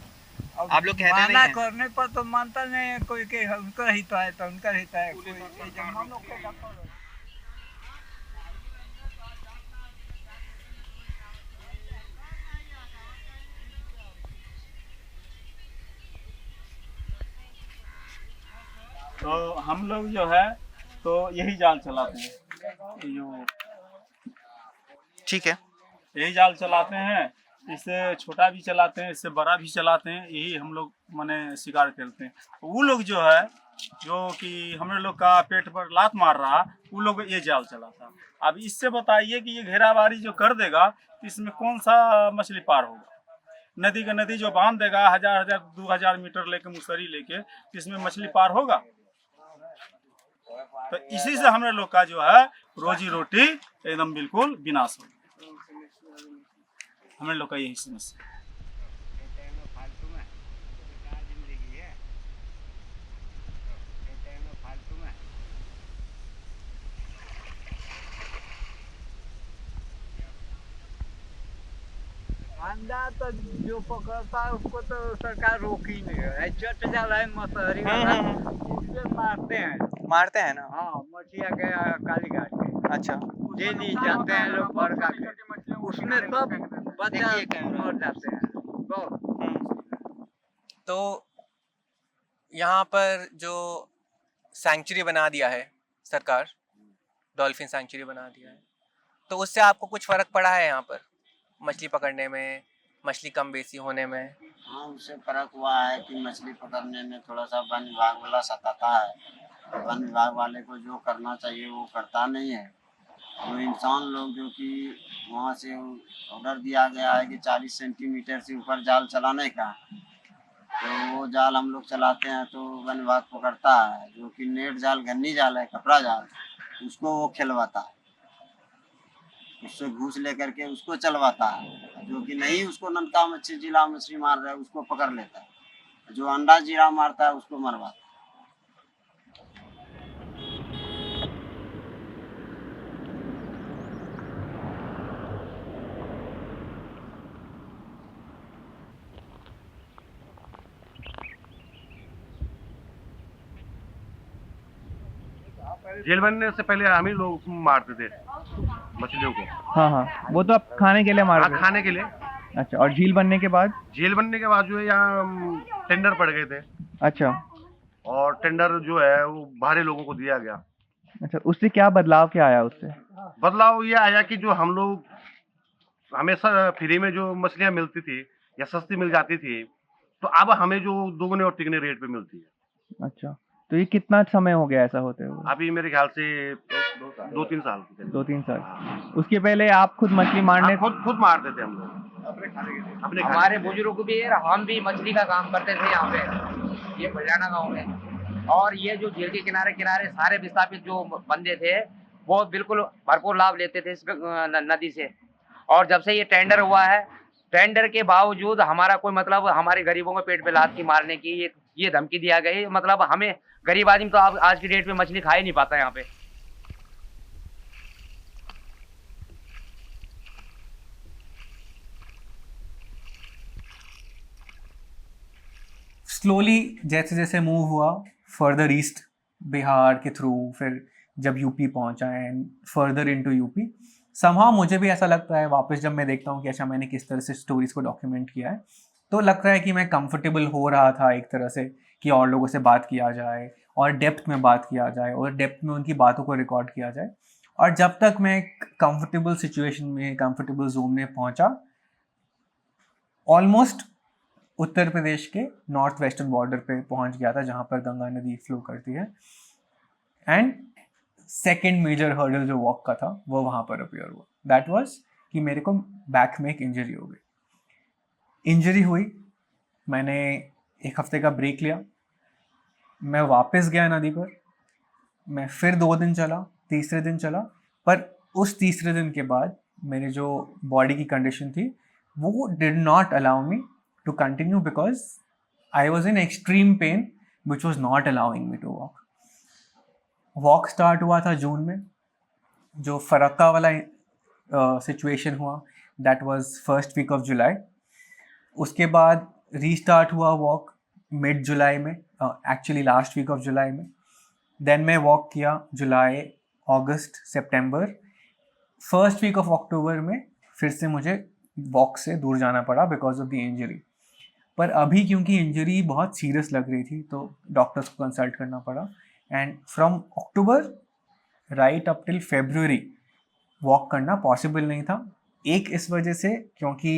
आप लोग कहते नहीं माना हैं? करने पर तो मानता नहीं है कोई के, उनका हित है तो उनका हित है, कोई हम लोग को क्या करें? तो हम लोग जो है तो यही जाल चलाते हैं, जो ठीक है यही जाल चलाते हैं। इससे छोटा भी चलाते हैं, इससे बड़ा भी चलाते हैं, यही हम लोग माने शिकार खेलते हैं। वो लोग जो है जो कि हम लोग का पेट पर लात मार रहा, वो लोग ये जाल चलाता। अब इससे बताइए कि ये घेराबारी जो कर देगा तो इसमें कौन सा मछली पार होगा? नदी का नदी जो बांध देगा 1000-2000 मीटर लेके मुसरी लेके, तो इसमें मछली पार होगा? तो इसी से हम लोग का जो है रोजी रोटी एकदम बिल्कुल विनाश हो, हम लोग का यही समस्या। अंडा तो जो पकड़ता है उसको तो सरकार रोक ही नहीं है। चट जाला है मछली वाला, इससे मारते हैं ना। हाँ, मछलिया के काली घाट के। अच्छा, डेली जाते हैं लोग बड़का के, उसमें सब बच्चा मर जाते हैं बहुत। तो यहाँ पर जो सैंक्चुरी बना दिया है सरकार, डॉल्फिन सैंक्चुरी बना दिया है, तो उससे आपको कुछ फर्क पड़ा है यहाँ पर मछली पकड़ने में, मछली कम बेसी होने में? हाँ, उससे फर्क हुआ है कि मछली पकड़ने में थोड़ा सा वन विभाग वाला सताता है। वन विभाग वाले को जो करना चाहिए वो करता नहीं है। जो इंसान लोग जो कि वहाँ से ऑर्डर दिया गया है कि 40 सेंटीमीटर से ऊपर जाल चलाने का, तो वो जाल हम लोग चलाते हैं तो वन विभाग पकड़ता है। जो कि नेट जाल, गन्नी जाल है, कपड़ा जाल, उसको वो खिलवाता है, उससे घूस लेकर के उसको चलवाता है। जो कि नहीं उसको ननका मच्छी जिला मछली मार रहा है उसको पकड़ लेता है, जो अंडा जीरा मारता है उसको मरवाता है। जेल बनने से पहले हम ही लोग मारते थे मछलियों को। हाँ हाँ, वो तो आप खाने के लिए मार रहे थे? खाने के लिए। अच्छा, और झील बनने के बाद? झील बनने के बाद जो है यहाँ टेंडर पड़ गए थे। अच्छा, और टेंडर जो है वो बाहरी लोगों को दिया गया। अच्छा, उससे क्या बदलाव क्या आया? उससे बदलाव ये आया कि जो हम लोग हमेशा फ्री में जो मछलियाँ मिलती थी या सस्ती मिल जाती थी, तो अब हमें जो दुगने और तिगने रेट पे मिलती है। अच्छा, तो ये कितना समय हो गया ऐसा होते हुए? अभी मेरे ख्याल से 2-3 साल। 2-3 साल। उसके पहले आप खुद मछली मारने? खुद मारते थे हम लोग अपने खाने के लिए। हमारे बुजुर्ग भी है, हम भी मछली का काम करते थे यहाँ पे, ये बलियाना गाँव में। और ये जो झील के किनारे किनारे सारे विस्थापित जो बंदे थे वो बिल्कुल भरपूर लाभ लेते थे इस नदी से। और जब से ये टेंडर हुआ है, टेंडर के बावजूद हमारा कोई मतलब हमारे गरीबों में पेट पे लात की मारने की ये धमकी दिया गई। मतलब हमें गरीब आदमी तो आज की डेट में मछली खा ही नहीं पाता यहाँ पे। स्लोली जैसे जैसे मूव हुआ फर्दर ईस्ट, बिहार के थ्रू, फिर जब यूपी पहुंचा and further into UP, somehow मुझे भी ऐसा लगता है वापस जब मैं देखता हूँ कि अच्छा मैंने किस तरह से स्टोरीज को डॉक्यूमेंट किया है, तो लगता है कि मैं कंफर्टेबल हो रहा था एक तरह से कि और लोगों से बात किया जाए और डेप्थ में बात किया जाए और डेप्थ में उनकी बातों को रिकॉर्ड किया जाए। और जब तक मैं कंफर्टेबल सिचुएशन में, कंफर्टेबल जोन में पहुंचा, ऑलमोस्ट उत्तर प्रदेश के नॉर्थ वेस्टर्न बॉर्डर पे पहुंच गया था जहां पर गंगा नदी फ्लो करती है, एंड सेकेंड मेजर हर्डल जो वॉक का था वो वहां पर अपियर हुआ। दैट वाज कि मेरे को बैक में एक इंजरी हो गई। इंजरी हुई, मैंने एक हफ्ते का ब्रेक लिया, मैं वापस गया नदी पर, मैं फिर 2 दिन चला, तीसरे दिन चला, पर उस तीसरे दिन के बाद मेरे जो बॉडी की कंडीशन थी वो did not allow me to continue because I was in extreme pain which was not allowing me to walk. Walk start हुआ था जून में, जो फरक्का वाला सिचुएशन हुआ that was first week of July. उसके बाद रीस्टार्ट हुआ वॉक मिड जुलाई में, actually last week of July में। देन मैं वॉक किया जुलाई, अगस्त, सितंबर। फर्स्ट वीक ऑफ अक्टूबर में फिर से मुझे वॉक से दूर जाना पड़ा बिकॉज ऑफ द इंजरी। पर अभी क्योंकि इंजरी बहुत सीरियस लग रही थी तो डॉक्टर्स को कंसल्ट करना पड़ा, and from October right up till February walk करना पॉसिबल नहीं था। एक इस वजह से क्योंकि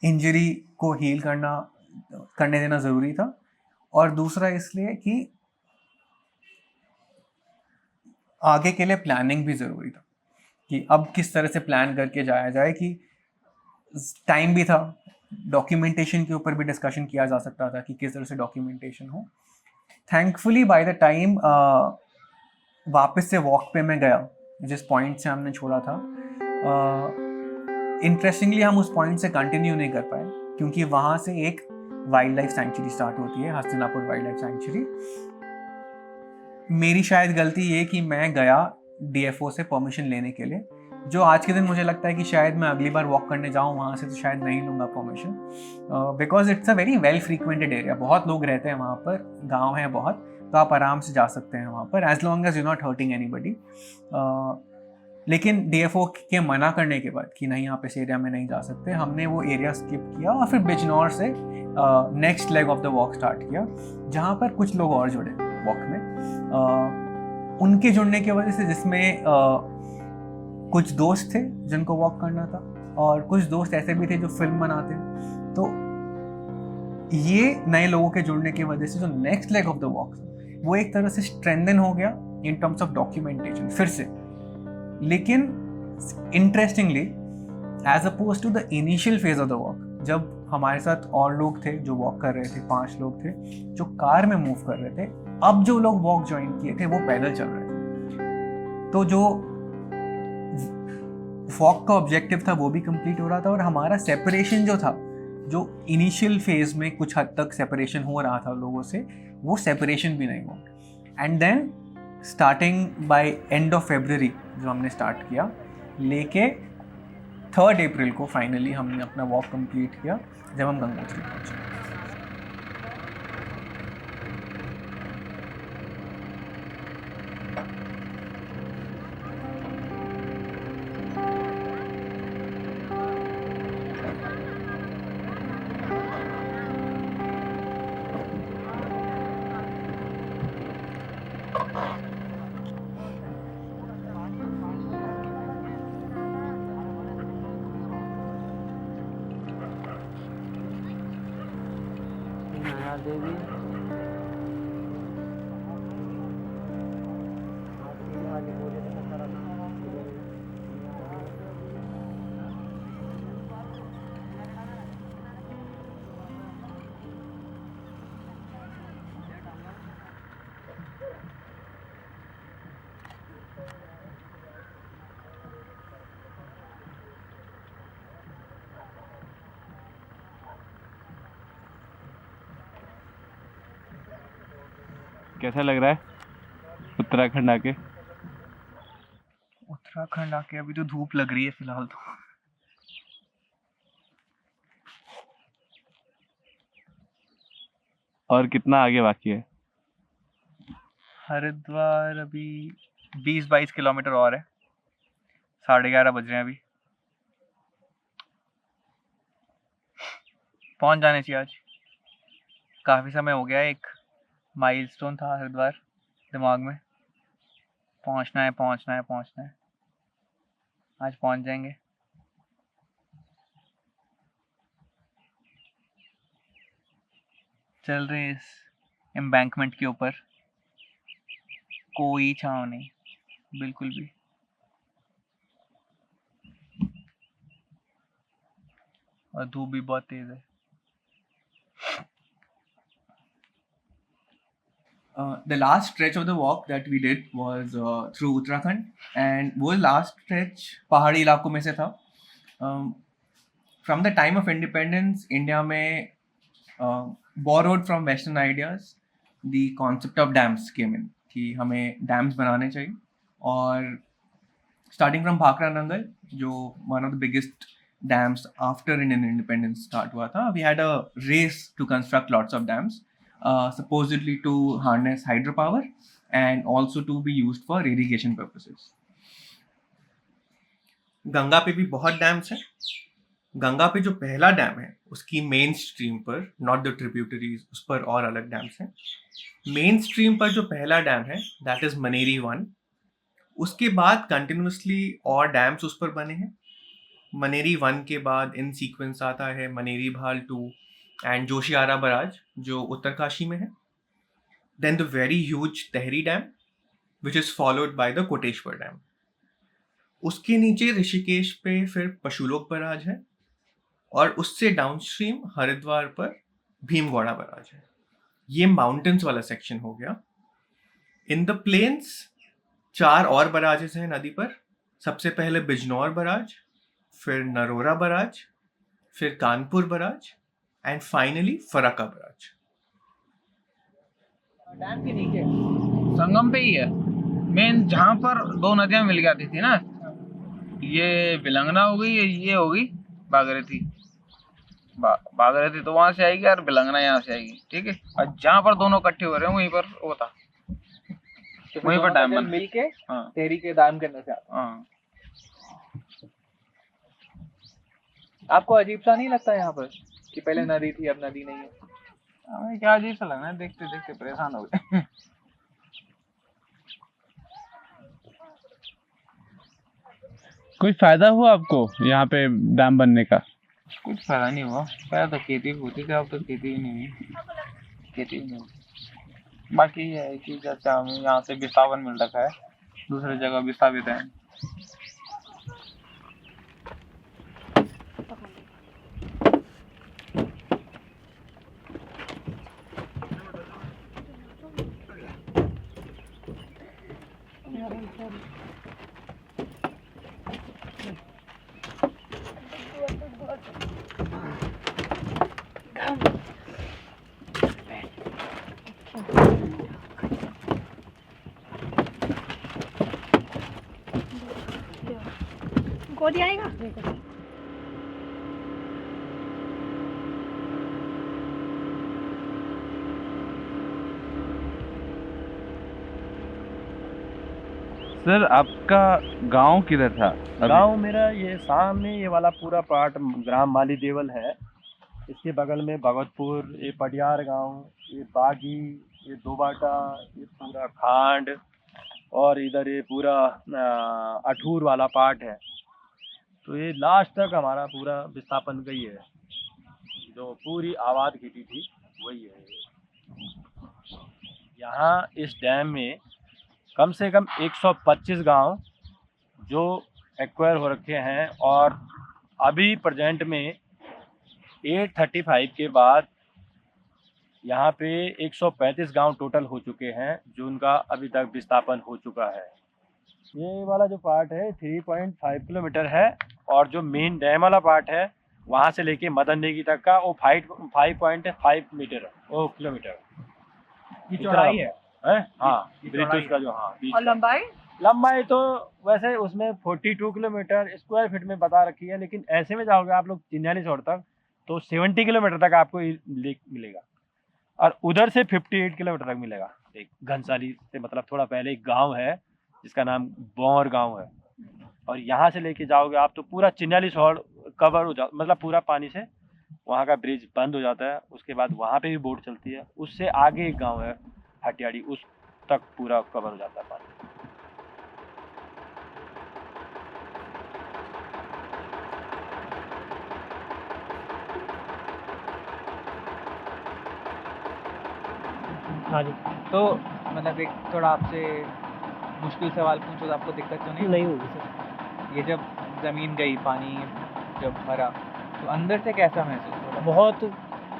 इंजरी को हील करने देना ज़रूरी था, और दूसरा इसलिए कि आगे के लिए प्लानिंग भी ज़रूरी था कि अब किस तरह से प्लान करके जाया जाए, कि टाइम भी था, डॉक्यूमेंटेशन के ऊपर भी डिस्कशन किया जा सकता था कि किस तरह से डॉक्यूमेंटेशन हो। थैंकफुली बाय द टाइम वापस से वॉक पे मैं गया जिस पॉइंट से हमने छोड़ा था, इंटरेस्टिंगली हम उस पॉइंट से कंटिन्यू नहीं कर पाए क्योंकि वहाँ से एक वाइल्ड लाइफ सेंचुरी स्टार्ट होती है, हस्तिनापुर वाइल्ड लाइफ सेंचुरी। मेरी शायद गलती ये कि मैं गया डीएफओ से परमिशन लेने के लिए, जो आज के दिन मुझे लगता है कि शायद मैं अगली बार वॉक करने जाऊँ वहाँ से तो शायद नहीं लूँगा permission, because it's a very well frequented area, बहुत लोग रहते हैं वहाँ पर, गांव है बहुत, तो आप आराम से जा सकते हैं वहाँ पर as long as you not hurting anybody. लेकिन डीएफओ के मना करने के बाद कि नहीं आप इस एरिया में नहीं जा सकते, हमने वो एरिया स्किप किया और फिर बिजनौर से next leg of the walk start किया, जहाँ पर कुछ लोग और जुड़े वॉक में। उनके जुड़ने की वजह से जिसमें कुछ दोस्त थे जिनको वॉक करना था और कुछ दोस्त ऐसे भी थे जो फिल्म बनाते, तो ये नए लोगों के जुड़ने की वजह से जो next leg of the walk वो एक तरह से स्ट्रेंथन हो गया इन टर्म्स ऑफ डॉक्यूमेंटेशन फिर से। लेकिन interestingly as oppose to the initial phase of the walk, जब हमारे साथ और लोग थे जो वॉक कर रहे थे, 5 लोग थे जो कार में मूव कर रहे थे, अब जो लोग वॉक ज्वाइन किए थे वो पैदल चल रहे थे, तो जो वॉक का ऑब्जेक्टिव था वो भी कंप्लीट हो रहा था और हमारा सेपरेशन जो था, जो इनिशियल फेज में कुछ हद तक सेपरेशन हो रहा था लोगों से, वो सेपरेशन भी नहीं हुआ। And then starting by end of February जो हमने स्टार्ट किया, लेके 3 अप्रैल को फाइनली हमने अपना वॉक कंप्लीट किया जब हम गंगोत्री पहुंचे। देवी कैसा लग रहा है उत्तराखंड आके? उत्तराखंड आके अभी तो धूप लग रही है फिलहाल तो। और कितना आगे बाकी है? हरिद्वार अभी 20-22 किलोमीटर और है। 11:30 बज रहे हैं अभी। पहुंच जाने चाहिए आज। काफ़ी समय हो गया, एक माइलस्टोन था हरिद्वार दिमाग में। पहुंचना है, पहुंचना है, पहुंचना है। आज पहुंच जाएंगे। चल रहे इस एम्बैंकमेंट के ऊपर, कोई छाँव नहीं बिल्कुल भी। और धूप भी बहुत तेज है। The last stretch of the walk that we did was through Uttarakhand, and वो last stretch पहाड़ी इलाकों में से था। From the time of independence, India में borrowed from Western ideas, the concept of dams came in कि हमें dams बनाने चाहिए। और starting from Bhakra Nangal, जो one of the biggest dams after Indian independence start हुआ था, we had a race to construct lots of dams. Supposedly to harness hydropower and also to be used for irrigation purposes. Ganga पे भी बहुत dams हैं। गंगा पे जो पहला dam है उसकी मेन स्ट्रीम पर, नॉट द ट्रिब्यूटरीज, उस पर और अलग डैम्स हैं। मेन स्ट्रीम पर जो पहला डैम है दैट इज मनेरी 1। उसके बाद कंटिन्यूसली और डैम्स उस पर बने हैं। मनेरी 1 के बाद इन सीक्वेंस आता है मनेरी भाल 2 एंड जोशियारा बराज जो उत्तरकाशी में है। Then the very huge Tehri dam which is followed by the Koteshwar dam. उसके नीचे ऋषिकेश पे फिर पशुलोक बराज है और उससे डाउनस्ट्रीम हरिद्वार पर भीमगौड़ा बराज है। ये माउंटेन्स वाला सेक्शन हो गया। इन द प्लेन्स 4 और बराजेस हैं नदी पर। सबसे पहले बिजनौर बराज, फिर नरोरा बराज, फिर Kanpur barrage and finally Farakka barrage. Dam के नीचे संगम पे ही है मेन, जहाँ पर 2 नदियाँ मिल जाती थी ना। ये बिलंगना हो गई, ये हो गई भागीरथी। भागीरथी तो वहाँ से आएगी और बिलंगना यहाँ से आएगी, ठीक है। और जहाँ पर दोनों इकट्ठे हो रहे हैं वहीं पर वो था, वहीं पर डैम बन मिल के तेरी के डैम के अंदर से आता। हाँ, आपको अजीब सा नहीं लगता यहाँ पर कि पहले नदी थी अब नदी नहीं है? हमें क्या अजीब सा लगा, देखते देखते परेशान हो गए। कोई फायदा हुआ आपको यहाँ पे डैम बनने का? कुछ फायदा नहीं हुआ। पहले तो खेती होती थी, अब तो खेती ही नहीं हुई। खेती ही नहीं हुई। बाकी ये है कि जैसे हमें यहाँ से विस्थापन मिल रखा है, दूसरी जगह विस्थापित है। गोदी आएगा। सर आपका गांव किधर था? गांव मेरा ये सामने ये वाला पूरा पार्ट ग्राम माली देवल है। इसके बगल में भगतपुर, ये पटियार गांव, ये बागी, ये दोबाटा, ये पूरा खांड और इधर ये पूरा अठूर वाला पार्ट है। तो ये लास्ट तक हमारा पूरा विस्थापन गई है, जो पूरी आबाद खेती थी वही है। यहाँ इस डैम में कम से कम 125 गांव जो एक्वायर हो रखे हैं और अभी प्रेजेंट में 835 के बाद यहाँ पे 135 गांव टोटल हो चुके हैं जो उनका अभी तक विस्थापन हो चुका है। ये वाला जो पार्ट है 3.5 किलोमीटर है और जो मेन डैम वाला पार्ट है वहाँ से लेके मदन नेगी तक का वो 5.5 मीटर वो किलोमीटर की चौड़ाई है। हाँ, ब्रिटिश का जो और लंबाई लंबाई तो वैसे उसमें 42 किलोमीटर स्क्वायर फीट में बता रखी है, लेकिन ऐसे में जाओगे आप लोग चिन्याली छोड़ तक तो 70 किलोमीटर तक आपको लेक मिलेगा। और उधर से 58 किलोमीटर तक मिलेगा। एक घनसाली से मतलब थोड़ा पहले एक गांव है जिसका नाम बौर गांव है, और यहाँ से लेके जाओगे आप तो पूरा चिन्याली शहर कवर हो जा, मतलब पूरा पानी से वहाँ का ब्रिज बंद हो जाता है। उसके बाद वहाँ पे भी बोट चलती है, उससे आगे एक गांव है हटियाड़ी, उस तक पूरा कवर हो जाता है पानी। हाँ जी। तो मतलब एक थोड़ा आपसे मुश्किल सवाल पूछो तो आपको दिक्कत तो नहीं होगी सर। ये जब ज़मीन गई, पानी जब भरा, तो अंदर से कैसा महसूस हो रहा? बहुत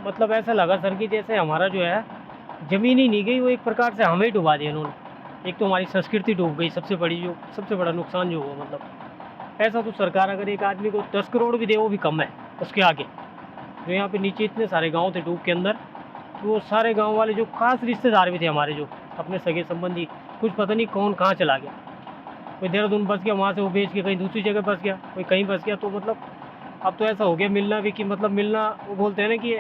मतलब ऐसा लगा सर कि जैसे हमारा जो है ज़मीन ही नहीं गई, वो एक प्रकार से हमें डुबा दिया उन्होंने। एक तो हमारी संस्कृति डूब गई, सबसे बड़ा नुकसान जो हुआ। मतलब ऐसा तो सरकार अगर एक आदमी को 10 करोड़ भी दे वो भी कम है उसके आगे। जो यहाँ पे नीचे इतने सारे गांव थे डूब के अंदर, तो वो सारे गांव वाले जो खास रिश्तेदार भी थे हमारे, जो अपने सगे संबंधी, कुछ पता नहीं कौन कहाँ चला गया। कोई देहरादून बस गया, वहाँ से वो बेच के कहीं दूसरी जगह बस गया, कोई कहीं बस गया। तो मतलब अब तो ऐसा हो गया मिलना भी कि मतलब मिलना, वो बोलते हैं ना कि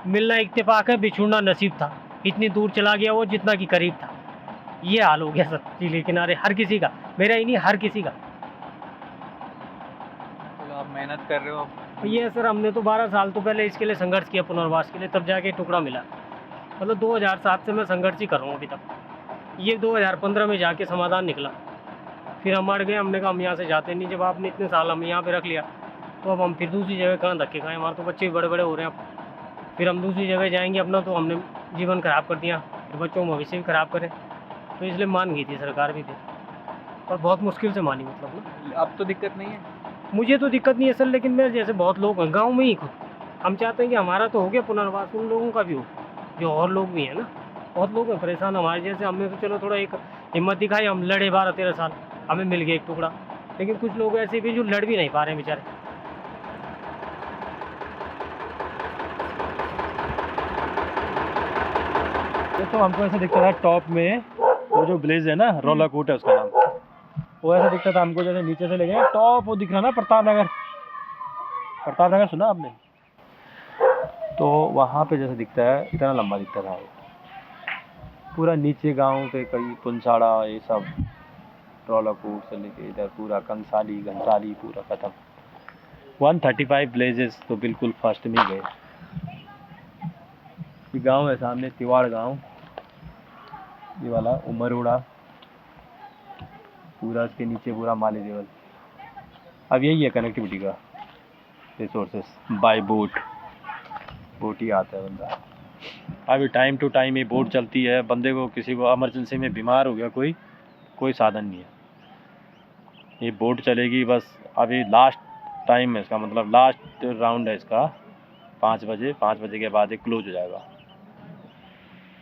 मिलना इत्तेफाक है, बिछुड़ना नसीब था। इतनी दूर चला गया वो जितना कि करीब था। ये हाल हो गया सर झील के किनारे हर किसी का, मेरा ही नहीं हर किसी का। चलो आप मेहनत कर रहे हो। ये सर हमने तो 12 साल तो पहले इसके लिए संघर्ष किया, पुनर्वास के लिए, तब जाके टुकड़ा मिला। मतलब 2007 से मैं संघर्ष ही कर रहा हूँ अभी तक। ये 2015 में जाके समाधान निकला। फिर हम अड़ गए, हमने कहा हम यहाँ से जाते नहीं। जब आपने इतने साल हम यहाँ पे रख लिया तो अब हम फिर दूसरी जगह कहाँ धक्के खाएं? हमारे तो बच्चे भी बड़े बड़े हो रहे हैं अब। फिर हम दूसरी जगह जाएंगे अपना, तो हमने जीवन खराब कर दिया, फिर बच्चों का भविष्य भी खराब करें। तो इसलिए मान गई थी सरकार भी थी, और बहुत मुश्किल से मानी। मतलब ना अब तो दिक्कत नहीं है? मुझे तो दिक्कत नहीं है सर, लेकिन मैं जैसे बहुत लोग हैं गाँव में ही खुद, हम चाहते हैं कि हमारा तो हो गया पुनर्वास, उन लोगों का भी हो जो और लोग भी हैं ना। बहुत लोग हैं परेशान हमारे जैसे। हमने तो चलो थोड़ा एक हिम्मत दिखाई, हम लड़े 12-13 साल, हमें मिल गया एक टुकड़ा। लेकिन कुछ लोग ऐसे भी जो लड़ भी नहीं पा रहे हैं बेचारे। तो हमको ऐसा दिखता था टॉप में वो जो ब्लेज है ना, रोला कोट है उसका नाम, वो ऐसा दिखता था हमको जैसे नीचे से लेके टॉप वो दिख रहा ना प्रताप नगर सुना आपने? तो वहाँ पे जैसे दिखता है इतना लंबा दिखता था वो। पूरा नीचे गांव पे कई पुंसाड़ा ये सब, रोला कोट से लेके इधर पूरा कंसाली घनसाली पूरा ख़त्म। 135 ब्लेजेस तो बिल्कुल फर्स्ट में गए। ये गांव है सामने तिवाड़ गांव, ये वाला उमरोड़ा, पूरा इसके नीचे पूरा माली देवल। अब यही है कनेक्टिविटी का रिसोर्सेस बाय बोट ही आता है बंदा। अभी टाइम टू टाइम ये बोट चलती है। बंदे को किसी को इमरजेंसी में बीमार हो गया कोई साधन नहीं है, ये बोट चलेगी बस। अभी लास्ट टाइम है इसका, मतलब लास्ट राउंड है इसका 5 बजे के बाद ये क्लोज हो जाएगा।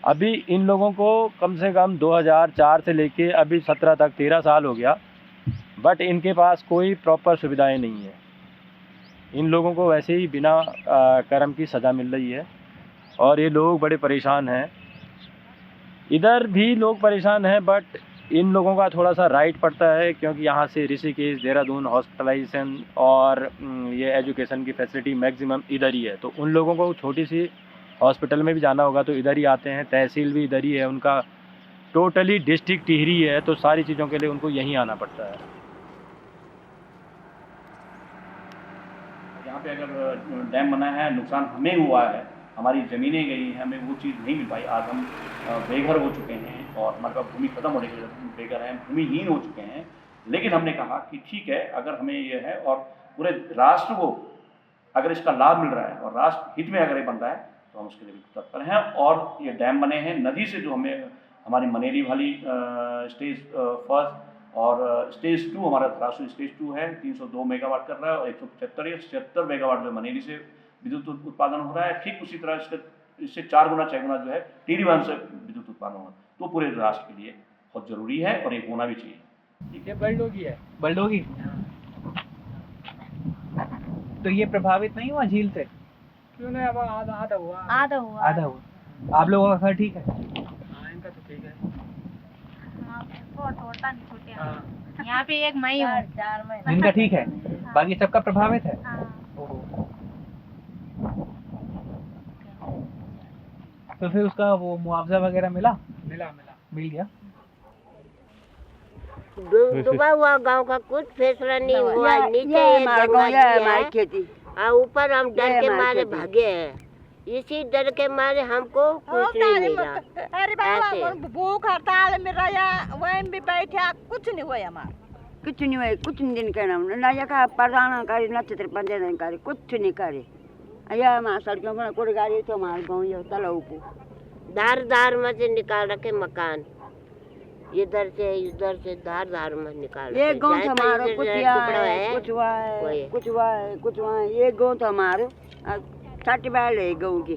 अभी इन लोगों को कम से कम 2004 से लेके अभी 17 तक 13 साल हो गया, बट इनके पास कोई प्रॉपर सुविधाएं नहीं है। इन लोगों को वैसे ही बिना कर्म की सज़ा मिल रही है, और ये लोग बड़े परेशान हैं। इधर भी लोग परेशान हैं, बट इन लोगों का थोड़ा सा राइट पड़ता है, क्योंकि यहाँ से ऋषिकेश, देहरादून हॉस्पिटलाइजेशन और ये एजुकेशन की फैसिलिटी मैक्सिमम इधर ही है। तो उन लोगों को छोटी सी हॉस्पिटल में भी जाना होगा तो इधर ही आते हैं, तहसील भी इधर ही है उनका, टोटली डिस्ट्रिक्ट टिहरी है, तो सारी चीज़ों के लिए उनको यहीं आना पड़ता है। यहाँ पे अगर डैम बना है, नुकसान हमें हुआ है, हमारी ज़मीनें गई हैं, हमें वो चीज़ नहीं मिल पाई। आज हम बेघर हो चुके हैं और हमारे पास भूमि खत्म होने के बेघर हैं, भूमिहीन हो चुके हैं। लेकिन हमने कहा कि ठीक है, अगर हमें ये है और पूरे राष्ट्र को अगर इसका लाभ मिल रहा है और राष्ट्र हित में अगर ये बन रहा है तो हम उसके लिए भी तत्पर हैं। और ये डैम बने हैं नदी से, जो हमें हमारी मनेरी वाली स्टेज फर्स्ट और स्टेज 2 हमारा धरासू स्टेज 2 है, 302 मेगावाट कर रहा है, और 175 मेगावाट जो मनेरी से विद्युत उत्पादन हो रहा है। ठीक उसी तरह इससे 4 गुना 6 गुना जो है टिहरी बांध से विद्युत उत्पादन होगा, तो पूरे राष्ट्र के लिए बहुत ज़रूरी है और ये होना भी चाहिए। ठीक है, बलडोगी है, बलडोगी। तो ये प्रभावित नहीं हुआ झील से? क्यों नहीं, अब आधा हुआ। आप लोगों का घर ठीक है? हाँ, इनका तो ठीक है। यहाँ पे एक मई हूँ, इनका ठीक है, बाकी सबका प्रभावित है। तो फिर उसका वो मुआवजा वगैरह मिला? मिल गया। डूबा हुआ गांव का कुछ फैसला नहीं हुआ। नीचे ये गंगा जी है और ऊपर हम डर के मारे भागे हैं। इसी डर के मारे हमको कुछ नहीं मिला। अरे बाबा भूख हड़ताल में रहा, वहीं भी बैठा, कुछ नहीं हुआ हमारा। कुछ नहीं हुआ, कुछ नहीं दिन कहना ना जगह प्रधान करे नक्षत्र पंजे नहीं करे, कुछ नहीं करे। या हमारे सड़कों पर कोई गाड़ी तो हमारे गाँव ये तलाऊ को धार धार में से निकाल रखे मकान, इधर से उधर से धार धार में निकाल ये गाँव तो हमारा कुछ है, कुछ हुआ है, कुछ हुआ है, कुछ हुआ है। ये गाँव तो हमारा 60 बैल है गाँव की,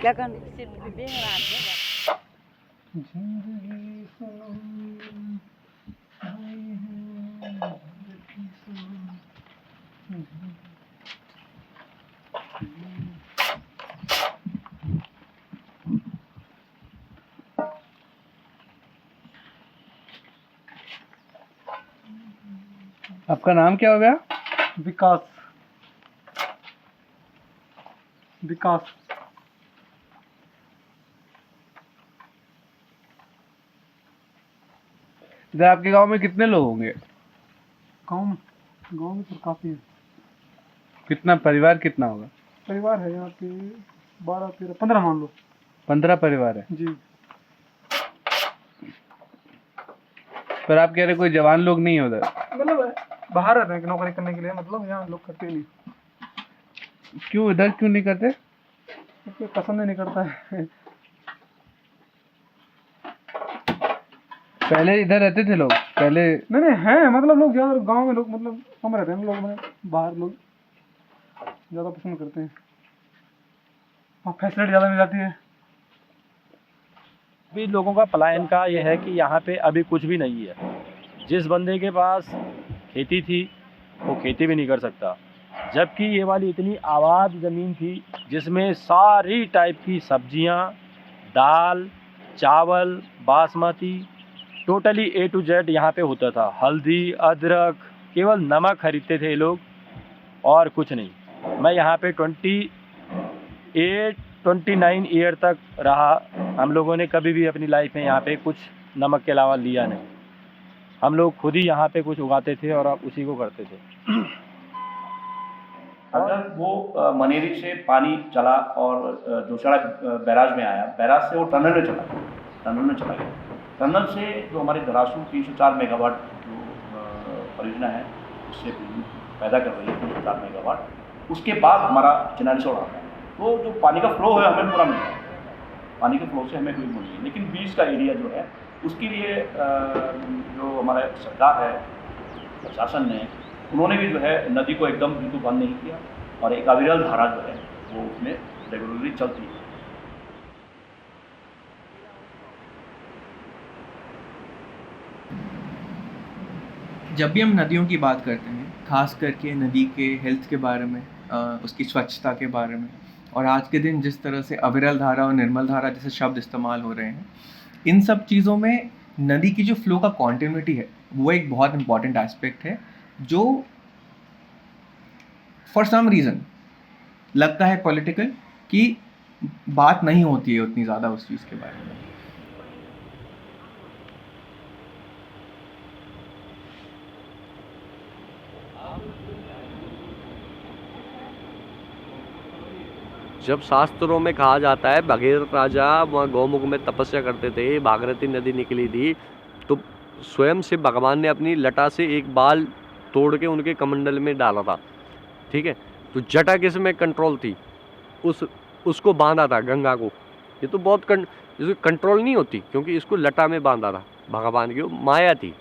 क्या करना। आपका नाम क्या हो गया? विकास। विकास। इधर आपके गांव में कितने लोग होंगे? गाँव में तो काफी है। कितना परिवार कितना होगा? परिवार है यहाँ पे 12, 13, 15 मान लो। 15 परिवार है जी। पर आप कह रहे कोई जवान लोग नहीं है उधर? मतलब बाहर रहते हैं नौकरी करने के लिए, मतलब यहाँ लोग करते नहीं। क्यों इधर क्यों नहीं करते? क्योंकि पसंद नहीं करता है। पहले इधर रहते थे लोग पहले? नहीं है, मतलब लोग ज्यादा गांव में लोग मतलब कम रहते हैं, लोग बाहर लोग ज्यादा पसंद करते हैं, वहाँ फैसिलिटी ज्यादा मिल जाती है। अभी लोगों का पलायन का ये है कि यहाँ पे अभी कुछ भी नहीं है। जिस बंदे के पास खेती थी वो खेती भी नहीं कर सकता, जबकि ये वाली इतनी आबाद ज़मीन थी जिसमें सारी टाइप की सब्जियाँ, दाल, चावल, basmati, totally A to Z यहाँ पे होता था। हल्दी, अदरक, केवल नमक खरीदते थे लोग और कुछ नहीं। मैं यहाँ पे 29 ईयर तक रहा। हम लोगों ने कभी भी अपनी लाइफ में यहाँ पे कुछ नमक के अलावा लिया नहीं। हम लोग खुद ही यहाँ पे कुछ उगाते थे और आप उसी को करते थे। अगर वो मनेरी से पानी चला और जोशड़ा बैराज में आया, बैराज से वो टनल में चला गया। टनल से जो हमारे दरासू 304 मेगावाट जो परियोजना है उससे बिजली पैदा कर रही है 304 मेगावाट, उसके बाद हमारा चिनारीसोड़ आता है। तो जो पानी का फ्लो है हमें पूरा मिलता है, पानी के फ्लो से हमें कोई वो नहीं है। लेकिन बीच का एरिया जो है उसके लिए जो हमारा सरकार है, प्रशासन ने, उन्होंने भी जो है नदी को एकदम बिल्कुल बंद नहीं किया और एक अविरल धारा जो है वो उसमें रेगुलरली चलती है। जब भी हम नदियों की बात करते हैं, खास करके नदी के हेल्थ के बारे में, उसकी स्वच्छता के बारे में, और आज के दिन जिस तरह से अविरल धारा और निर्मल धारा जैसे शब्द इस्तेमाल हो रहे हैं, इन सब चीज़ों में नदी की जो फ्लो का कॉन्टिन्यूटी है वो एक बहुत इंपॉर्टेंट एस्पेक्ट है, जो फॉर सम रीज़न लगता है पॉलिटिकल कि बात नहीं होती है उतनी ज़्यादा उस चीज़ के बारे में। जब शास्त्रों में कहा जाता है भगीरथ राजा वहाँ गौमुख में तपस्या करते थे, भागीरथी नदी निकली थी, तो स्वयं से भगवान ने अपनी लटा से एक बाल तोड़ के उनके कमंडल में डाला था। ठीक है, तो जटा किस में कंट्रोल थी, उसको बांधा था गंगा को। ये तो बहुत कंट्रोल नहीं होती, क्योंकि इसको लटा में बांधा था भगवान की, वो माया थी,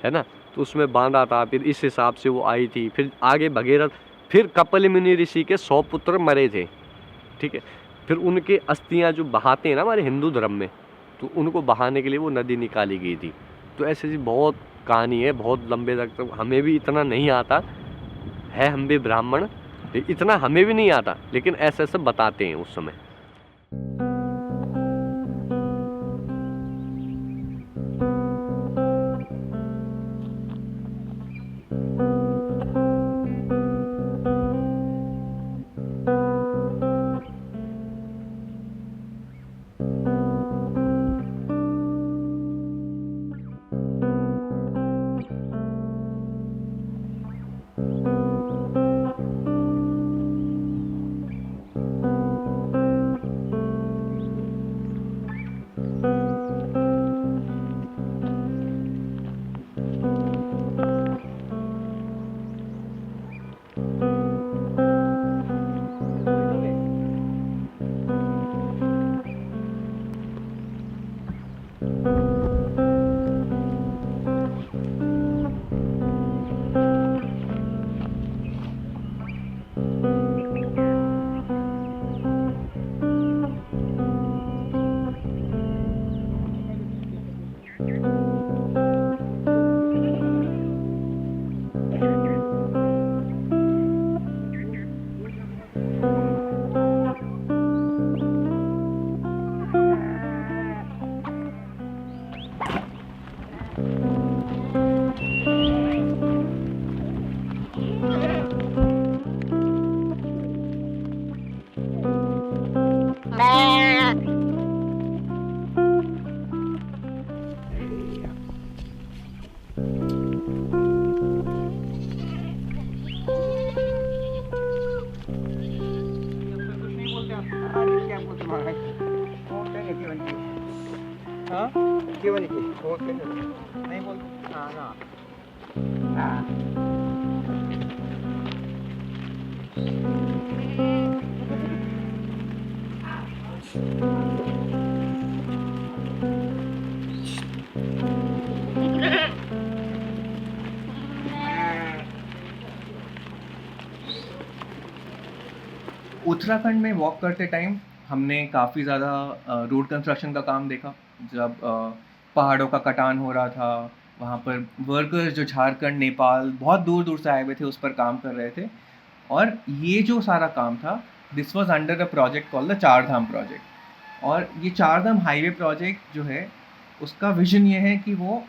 है ना, तो उसमें बांधा था। फिर इस हिसाब से वो आई थी। फिर आगे भगीरथ, फिर कपिल मुनि ऋषि के 100 पुत्र मरे थे। ठीक है, फिर उनके अस्थियां जो बहाते हैं ना हमारे हिंदू धर्म में, तो उनको बहाने के लिए वो नदी निकाली गई थी। तो ऐसे जी बहुत कहानी है, बहुत लंबे तक, तो हमें भी इतना नहीं आता है, हम भी ब्राह्मण, इतना हमें भी नहीं आता, लेकिन ऐसे ऐसे बताते हैं उस समय। नहीं बोलते। हाँ। उत्तराखंड में वॉक करते टाइम हमने काफ़ी ज़्यादा रोड कंस्ट्रक्शन का काम देखा। जब पहाड़ों का कटान हो रहा था, वहाँ पर वर्कर्स जो झारखंड, नेपाल, बहुत दूर दूर से आए हुए थे, उस पर काम कर रहे थे। और ये जो सारा काम था, this was under a project called the चार धाम प्रोजेक्ट। और ये चार धाम हाईवे प्रोजेक्ट जो है, उसका विजन ये है कि वो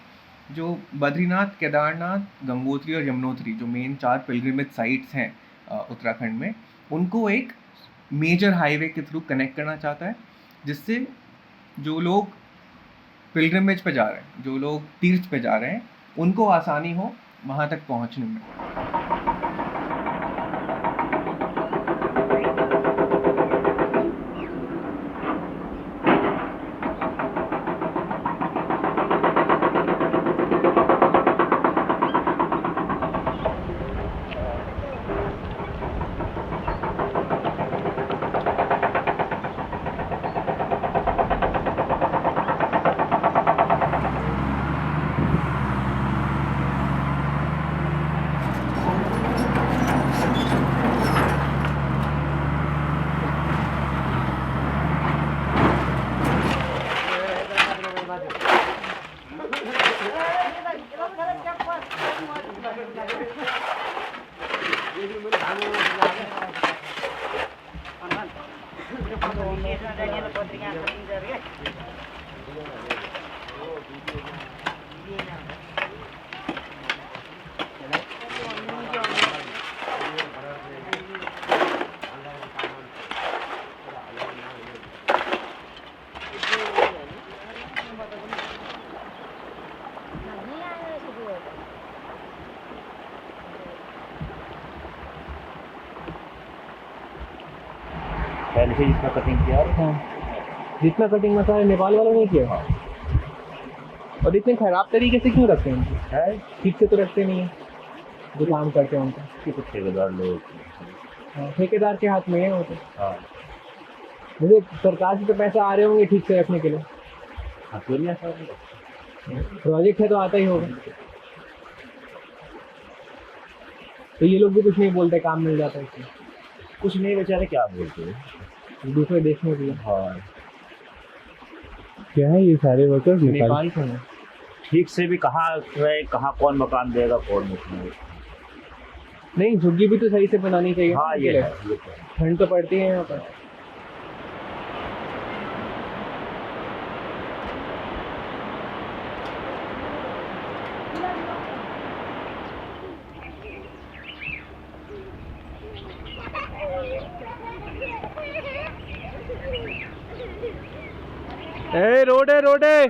जो बद्रीनाथ, केदारनाथ, गंगोत्री और यमुनोत्री, जो मेन 4 पिलग्रिमेज साइट्स हैं उत्तराखंड में, उनको एक मेजर हाईवे के थ्रू कनेक्ट करना चाहता है, जिससे जो लोग पिलग्रिमेज पे जा रहे हैं, जो लोग तीर्थ पे जा रहे हैं, उनको आसानी हो वहाँ तक पहुँचने में। पहले से जितना कटिंग किया है, जितना कटिंग मसाला नेपाल वालों ने किया। और इतने खराब तरीके से क्यों रखते हैं? ठीक से तो रखते नहीं है जो काम करते हैं उनका। ठेकेदार लोग, ठेकेदार के हाथ में है वो तो। जैसे सरकार से तो पैसा आ रहे होंगे ठीक से रखने के लिए, प्रोजेक्ट है तो आता ही होगा। तो ये लोग भी कुछ नहीं बोलते, काम मिल जाता है इसमें। कुछ नहीं बेचारे क्या बोलते हैं दूसरे देश में भी। हाँ, क्या है ये सारे वर्कर्स नेपाल से हैं। ठीक से भी कहाँ रहे, कहाँ कौन मकान देगा, कौन मकान नहीं, झुग्गी भी तो सही से बनानी चाहिए। हाँ ये है, ठंड तो पड़ती है यहाँ पर। ए रोड है, रोड है।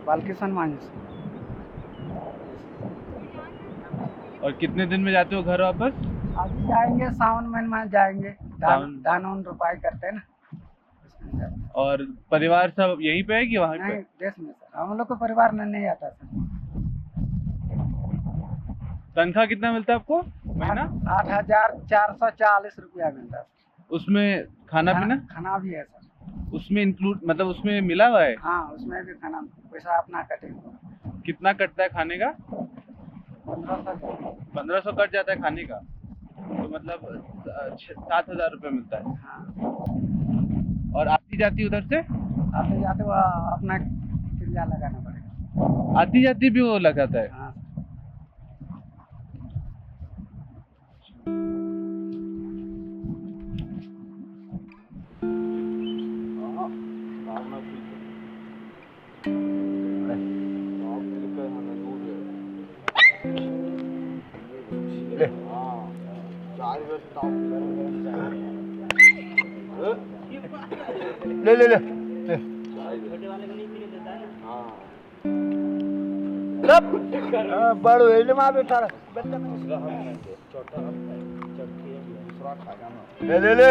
बालकिशन मांझ। और कितने दिन में जाते हो घर वापस? अभी जाएंगे सावन महीने में जाएंगे, दान रोपाई करते हैं ना। और परिवार सब यहीं पे है कि वहाँ पे? नहीं, देश में सर, हम लोग को परिवार में नहीं आता सर। तनख्वाह कितना मिलता है आपको? महीना 8,440 रुपया मिलता है। उसमें खाना पीना खाना भी है सर। उसमें इंक्लूड मतलब उसमें मिला हुआ है? हाँ उसमें भी खाना पैसा अपना कटेगा। कितना कटता है खाने का? 1500। 1500 कट जाता है खाने का, तो मतलब 7,000 रुपये मिलता है। हाँ। और आती जाती उधर से? आते जाते वो अपना किराया लगाना पड़ेगा। आती जाती भी वो लगाता है? हाँ। ले ले ले बड़ो मार बैठा ले ले ले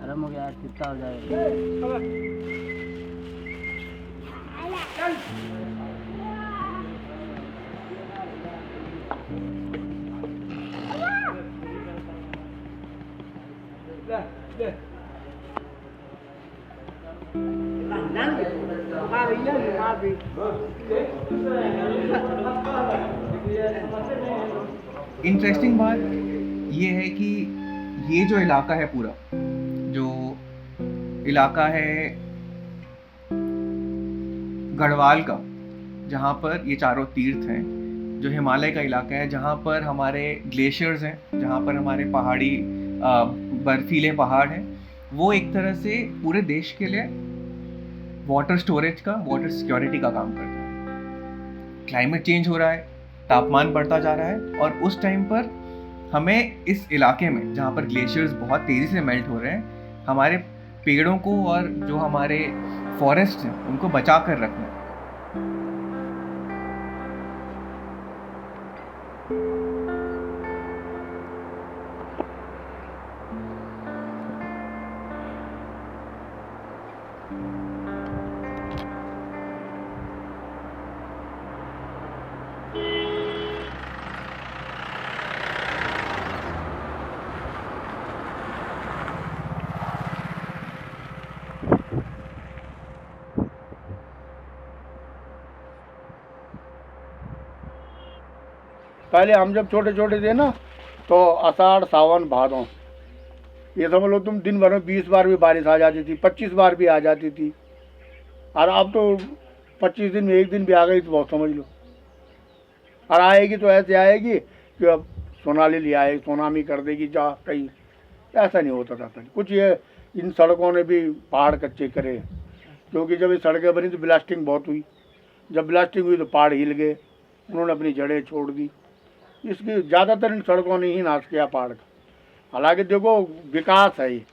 गरम हो गया कितना हो जाएगा। इंटरेस्टिंग बात ये है कि ये जो इलाका है पूरा, जो इलाका है गढ़वाल का, जहाँ पर ये चारों तीर्थ हैं, जो हिमालय का इलाका है, जहाँ पर हमारे ग्लेशियर्स हैं, जहाँ पर हमारे पहाड़ी बर्फीले पहाड़ हैं, वो एक तरह से पूरे देश के लिए वाटर स्टोरेज का, वाटर सिक्योरिटी का काम करता है। क्लाइमेट चेंज हो रहा है, तापमान बढ़ता जा रहा है, और उस टाइम पर हमें इस इलाके में जहाँ पर ग्लेशियर्स बहुत तेज़ी से मेल्ट हो रहे हैं, हमारे पेड़ों को और जो हमारे फॉरेस्ट हैं उनको बचा कर रखना है। पहले हम जब छोटे छोटे थे ना, तो आषाढ़ सावन भादों, ये समझ लो तुम दिन भर में 20 बार भी बारिश आ जाती थी, 25 बार भी आ जाती थी। और अब तो 25 दिन में एक दिन भी आ गई तो बहुत समझ लो। और आएगी तो ऐसे आएगी कि अब सोनाली ले आएगी, सोनामी कर देगी जा कहीं, ऐसा नहीं होता था। कुछ ये इन सड़कों ने भी पहाड़ कच्चे करे, क्योंकि जब ये सड़कें बनी तो ब्लास्टिंग बहुत हुई। जब ब्लास्टिंग हुई तो पहाड़ हिल गए, उन्होंने अपनी जड़ें छोड़ दी। इसकी ज़्यादातर इन सड़कों ने ही नाश किया पहाड़ का। हालांकि देखो विकास है, ये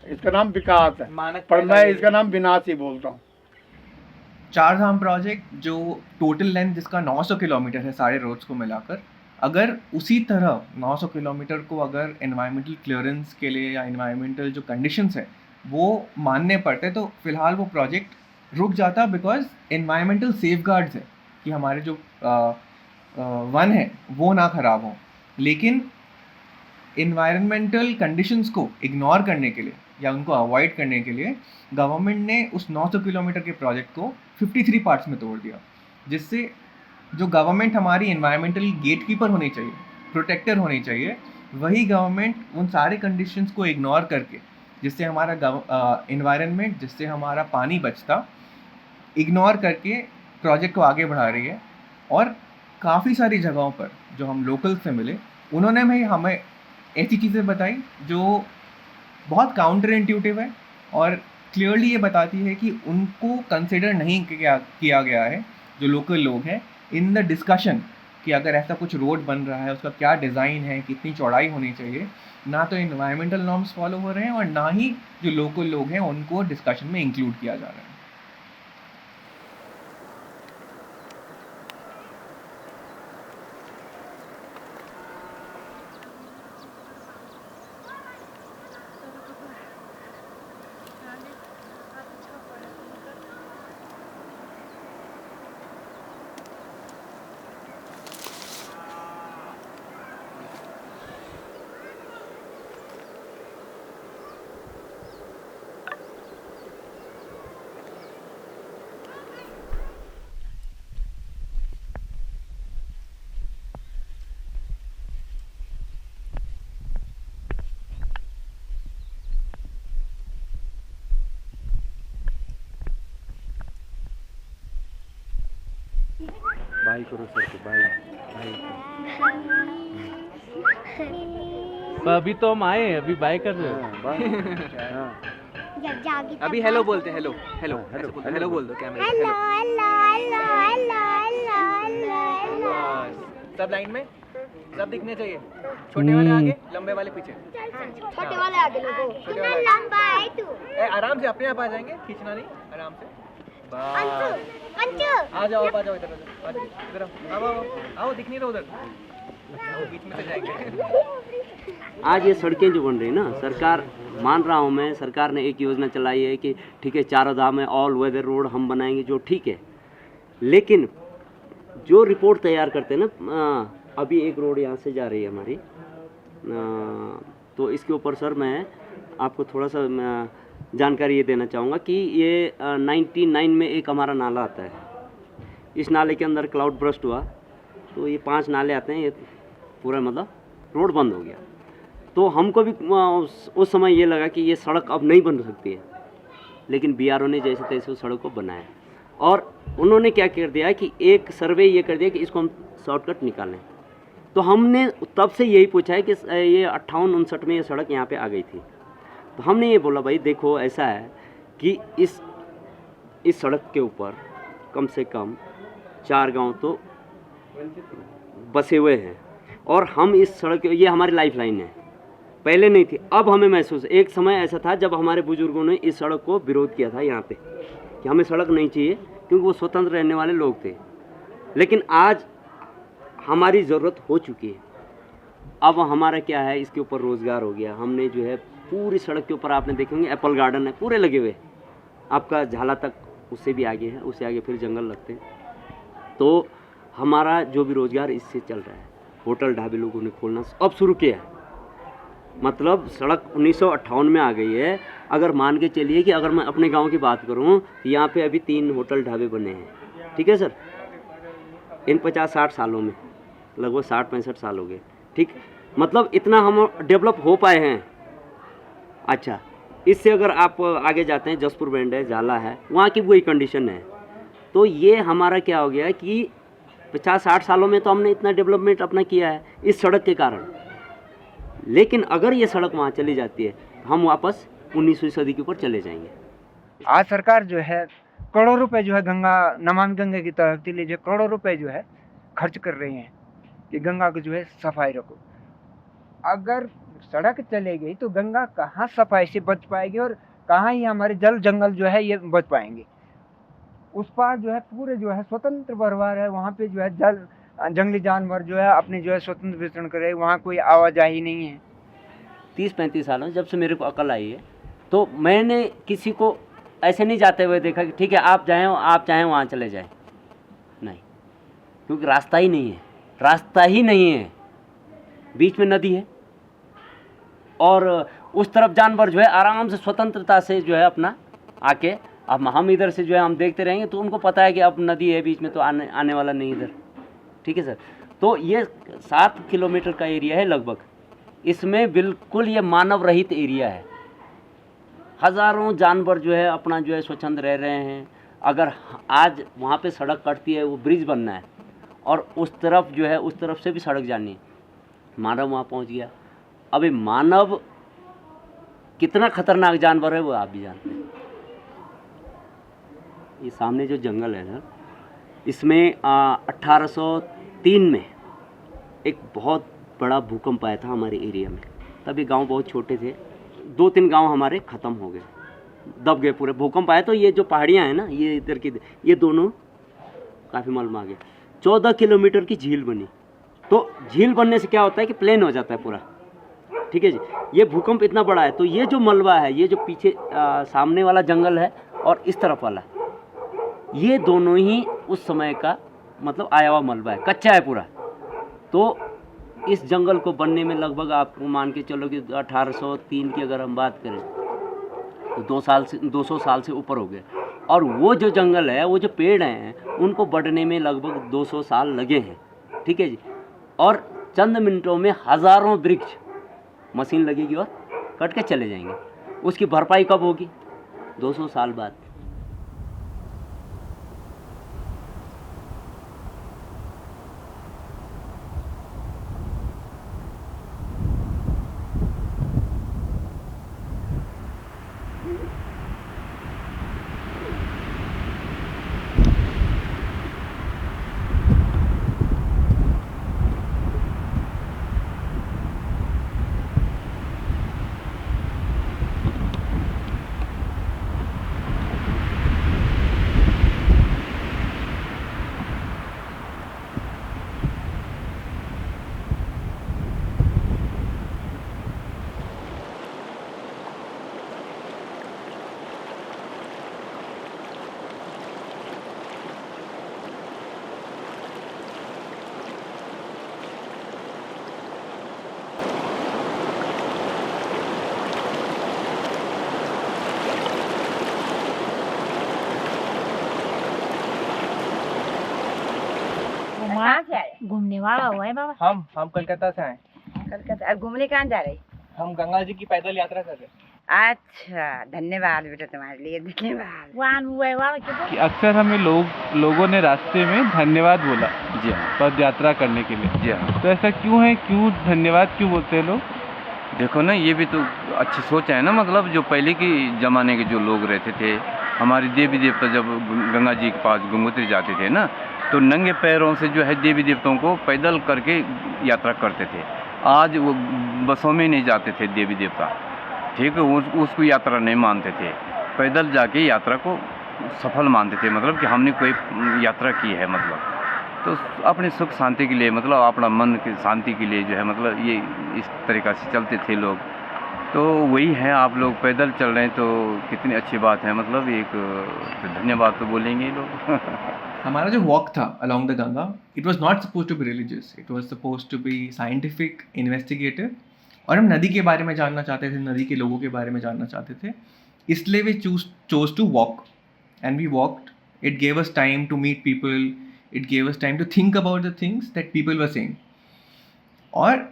इसका नाम विकास है, पर मैं इसका नाम विनाश ही बोलता हूँ। चार धाम प्रोजेक्ट जो टोटल लेंथ जिसका 900 किलोमीटर है सारे रोड्स को मिलाकर, अगर उसी तरह 900 किलोमीटर को अगर एनवायरमेंटल क्लियरेंस के लिए या एनवायरमेंटल जो कंडीशंस है वो मानने पड़ते तो फिलहाल वो प्रोजेक्ट रुक जाता, बिकॉज एनवायरमेंटल सेफगार्ड्स है कि हमारे जो वन है वो ना ख़राब हो। लेकिन एनवायरमेंटल कंडीशंस को इग्नोर करने के लिए या उनको अवॉइड करने के लिए गवर्नमेंट ने उस 900 किलोमीटर के प्रोजेक्ट को 53 पार्ट्स में तोड़ दिया, जिससे जो गवर्नमेंट हमारी एनवायरमेंटल गेटकीपर होनी चाहिए, प्रोटेक्टर होनी चाहिए, वही गवर्नमेंट उन सारे कंडीशंस को इग्नोर करके, जिससे हमारा एनवायरनमेंट, जिससे हमारा पानी बचता, इग्नोर करके प्रोजेक्ट को आगे बढ़ा रही है। और काफ़ी सारी जगहों पर जो हम लोकल से मिले, उन्होंने भी हमें ऐसी चीज़ें बताई जो बहुत काउंटर इंट्यूटिव है और क्लियरली ये बताती है कि उनको कंसिडर नहीं किया गया है, जो लोकल लोग हैं, इन द डिस्कशन कि अगर ऐसा कुछ रोड बन रहा है उसका क्या डिज़ाइन है, कितनी चौड़ाई होनी चाहिए। ना तो इन्वायरमेंटल नॉर्म्स फॉलो हो रहे हैं और ना ही जो लोकल लोग हैं उनको डिस्कशन में इंक्लूड किया जा रहा है। बाय करो सर को, बाय बाय। अभी तो हम आए, अभी बाय कर रहे हैं। अभी हेलो बोलते, हेलो हेलो हेलो बोल दो कैमरे में, सब लाइन में, सब दिखने चाहिए। छोटे वाले आगे, लंबे वाले पीछे। छोटे वाले आगे लोगो, छोटे वाले लंबा है तू। आराम से अपने आप आ जाएंगे, खींचना नहीं, आराम से। अंशु आ जाओ इधर इधर आओ, दिख नहीं रहा उधर, बीच में से जाएंगे। आज ये सड़कें जो बन रही है ना, सरकार, मान रहा हूँ मैं, सरकार ने एक योजना चलाई है कि ठीक है चारों धाम में ऑल वेदर रोड हम बनाएंगे, जो ठीक है, लेकिन जो रिपोर्ट तैयार करते हैं ना, अभी एक रोड यहाँ से जा रही है हमारी, तो इसके ऊपर सर मैं आपको थोड़ा सा जानकारी ये देना चाहूँगा कि ये 99 में एक हमारा नाला आता है, इस नाले के अंदर क्लाउड बर्स्ट हुआ तो ये 5 नाले आते हैं, ये पूरा मतलब रोड बंद हो गया। तो हमको भी उस समय ये लगा कि ये सड़क अब नहीं बन सकती है, लेकिन बीआरओ ने जैसे तैसे उस सड़क को बनाया और उन्होंने क्या कर दिया कि एक सर्वे ये कर दिया कि इसको हम शॉर्टकट निकालें। तो हमने तब से यही पूछा है कि ये 58-59 में ये सड़क यहाँ पे आ गई थी, तो हमने ये बोला भाई देखो ऐसा है कि इस सड़क के ऊपर कम से कम 4 गांव तो बसे हुए हैं और हम इस सड़क, ये हमारी लाइफ लाइन है, पहले नहीं थी, अब हमें महसूस, एक समय ऐसा था जब हमारे बुजुर्गों ने इस सड़क को विरोध किया था यहाँ पे कि हमें सड़क नहीं चाहिए क्योंकि वो स्वतंत्र रहने वाले लोग थे, लेकिन आज हमारी ज़रूरत हो चुकी है। अब हमारा क्या है, इसके ऊपर रोज़गार हो गया, हमने जो है पूरी सड़क के ऊपर आपने देखेंगे एप्पल गार्डन है पूरे लगे हुए, आपका झाला तक उससे भी आगे है, उससे आगे फिर जंगल लगते हैं। तो हमारा जो भी रोज़गार इससे चल रहा है, होटल ढाबे लोगों ने खोलना अब शुरू किया है, मतलब सड़क 1958 में आ गई है। अगर मान के चलिए कि अगर मैं अपने गांव की बात करूं तो यहाँ पे अभी 3 होटल ढाबे बने हैं, ठीक है सर, इन 50-60 सालों में, लगभग 60-65 साल हो गए, ठीक, मतलब इतना हम डेवलप हो पाए हैं। अच्छा, इससे अगर आप आगे जाते हैं, जसपुर बैंड है, झाला है, वहाँ की वही कंडीशन है। तो ये हमारा क्या हो गया कि 50-60 सालों में तो हमने इतना डेवलपमेंट अपना किया है इस सड़क के कारण, लेकिन अगर ये सड़क वहाँ चली जाती है तो हम वापस 19वीं सदी के ऊपर चले जाएंगे। आज सरकार जो है करोड़ों रुपए जो है गंगा, नमामि गंगा की तरफ के लिए जो करोड़ों रुपए जो है खर्च कर रही हैं कि गंगा को जो है सफाई रखो। अगर सड़क चले गई तो गंगा कहाँ सफाई से बच पाएगी और कहाँ ही हमारे जल जंगल जो है ये बच पाएंगे। उस पार जो है पूरे जो है स्वतंत्र परिवार है, वहाँ पे जो है जंगली जानवर जो है अपने जो है स्वतंत्र विचरण करे, वहाँ कोई आवाजाही नहीं है। 30-35 सालों जब से मेरे को अकल आई है तो मैंने किसी को ऐसे नहीं जाते हुए देखा कि ठीक है आप चाहें वहाँ चले जाएं, नहीं, क्योंकि रास्ता ही नहीं है, रास्ता ही नहीं है, बीच में नदी है और उस तरफ जानवर जो है आराम से स्वतंत्रता से जो है अपना आके, अब हम इधर से जो है हम देखते रहेंगे तो उनको पता है कि अब नदी है बीच में तो आने वाला नहीं इधर, ठीक है सर। तो ये 7 किलोमीटर का एरिया है लगभग, इसमें बिल्कुल ये मानव रहित एरिया है, हज़ारों जानवर जो है अपना जो है स्वच्छंद रह रहे हैं। अगर आज वहाँ पे सड़क कटती है, वो ब्रिज बनना है और उस तरफ जो है उस तरफ से भी सड़क जानी है, मानव वहाँ पहुँच गया। अभी मानव कितना खतरनाक जानवर है वो आप भी जानते हैं। ये सामने जो जंगल है ना, इसमें 1803 में एक बहुत बड़ा भूकंप आया था हमारे एरिया में, तभी गांव बहुत छोटे थे, 2-3 गांव हमारे ख़त्म हो गए, दब गए पूरे। भूकंप आया तो ये जो पहाड़ियां हैं ना, ये इधर की, ये दोनों काफ़ी मलबा आ गया। 14 किलोमीटर की झील बनी, तो झील बनने से क्या होता है कि प्लेन हो जाता है पूरा, ठीक है जी। ये भूकंप इतना बड़ा है तो ये जो मलबा है, ये जो पीछे सामने वाला जंगल है और इस तरफ वाला, ये दोनों ही उस समय का मतलब आया हुआ मलबा है, कच्चा है पूरा। तो इस जंगल को बनने में लगभग आपको मान के चलो कि 1803 की अगर हम बात करें तो 200 साल से ऊपर हो गए। और वो जो जंगल है, वो जो पेड़ हैं, उनको बढ़ने में लगभग 200 साल लगे हैं, ठीक है जी। और चंद मिनटों में हज़ारों वृक्ष मशीन लगेगी और कट के चले जाएंगे। उसकी भरपाई कब होगी? 200 साल बाद। वाला हुआ है बाबा। हम कलकत्ता से आए। कलकत्ता अब घूमने कहाँ जा रहे? हम गंगा जी की पैदल यात्रा कर रहे हैं। अच्छा, धन्यवाद बेटा तुम्हारे लिए, धन्यवाद। कि अक्सर हमें लोगों ने रास्ते में धन्यवाद बोला जी हाँ पद यात्रा करने के लिए जी हाँ। तो ऐसा क्यों है, क्यों धन्यवाद क्यों बोलते हैं लोग? देखो ना, ये भी तो अच्छी सोच है ना। मतलब जो पहले के ज़माने के जो लोग रहते थे, हमारे देवी देवता जब गंगा जी के पास गंगोत्री जाते थे ना, तो नंगे पैरों से जो है देवी देवताओं को पैदल करके यात्रा करते थे। आज वो बसों में नहीं जाते थे देवी देवता, ठीक है, उसको यात्रा नहीं मानते थे, पैदल जाके यात्रा को सफल मानते थे। मतलब कि हमने कोई यात्रा की है, मतलब तो अपने सुख शांति के लिए, मतलब अपना मन की शांति के लिए जो है, मतलब ये इस तरीक़ा से चलते थे लोग। तो वही है, आप लोग पैदल चल रहे हैं तो कितनी अच्छी बात है। मतलब एक धन्यवाद तो बोलेंगे लोग। हमारा जो वॉक था along the Ganga, it was not suppose to be religious, it was suppose to be scientific, investigative. और हम नदी के बारे में जानना चाहते थे, नदी के लोगों के बारे में जानना चाहते थे, इसलिए we chose to walk and we walked. It gave us time to meet people, it gave us time to think about the things that people were saying. और